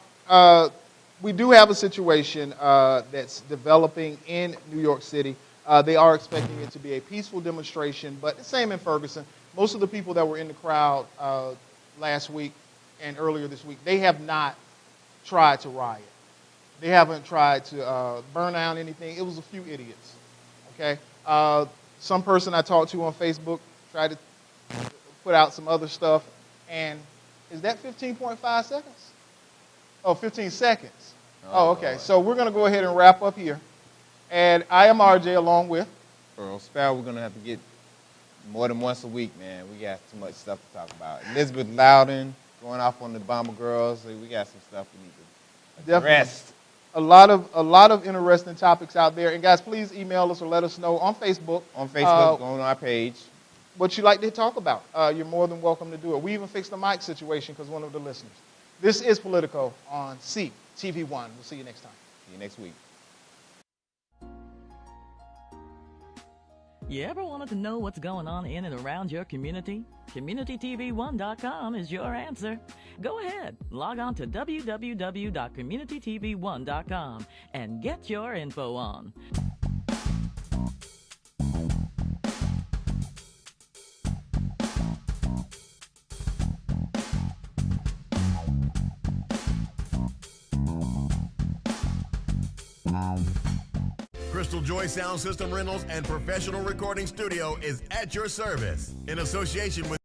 we do have a situation that's developing in New York City. They are expecting it to be a peaceful demonstration, but the same in Ferguson. Most of the people that were in the crowd last week and earlier this week, they have not tried to riot. They haven't tried to burn down anything. It was a few idiots, okay? Some person I talked to on Facebook tried to put out some other stuff, and is that 15.5 seconds? Oh, 15 seconds. Oh, okay. So we're going to go ahead and wrap up here. And I am RJ along with Earl. Sparrow, we're going to have to get more than once a week, man. We got too much stuff to talk about. Elizabeth Loudon going off on the Bomber Girls. We got some stuff we need to address. A lot of interesting topics out there. And guys, please email us or let us know on Facebook. On Facebook, go on our page. What you'd like to talk about. You're more than welcome to do it. We even fixed the mic situation because one of the listeners. This is Politico on CTV1. We'll see you next time. See you next week. You ever wanted to know what's going on in and around your community? CommunityTV1.com is your answer. Go ahead, log on to www.communitytv1.com and get your info on. Crystal Joy Sound System Rentals and Professional Recording Studio is at your service in association with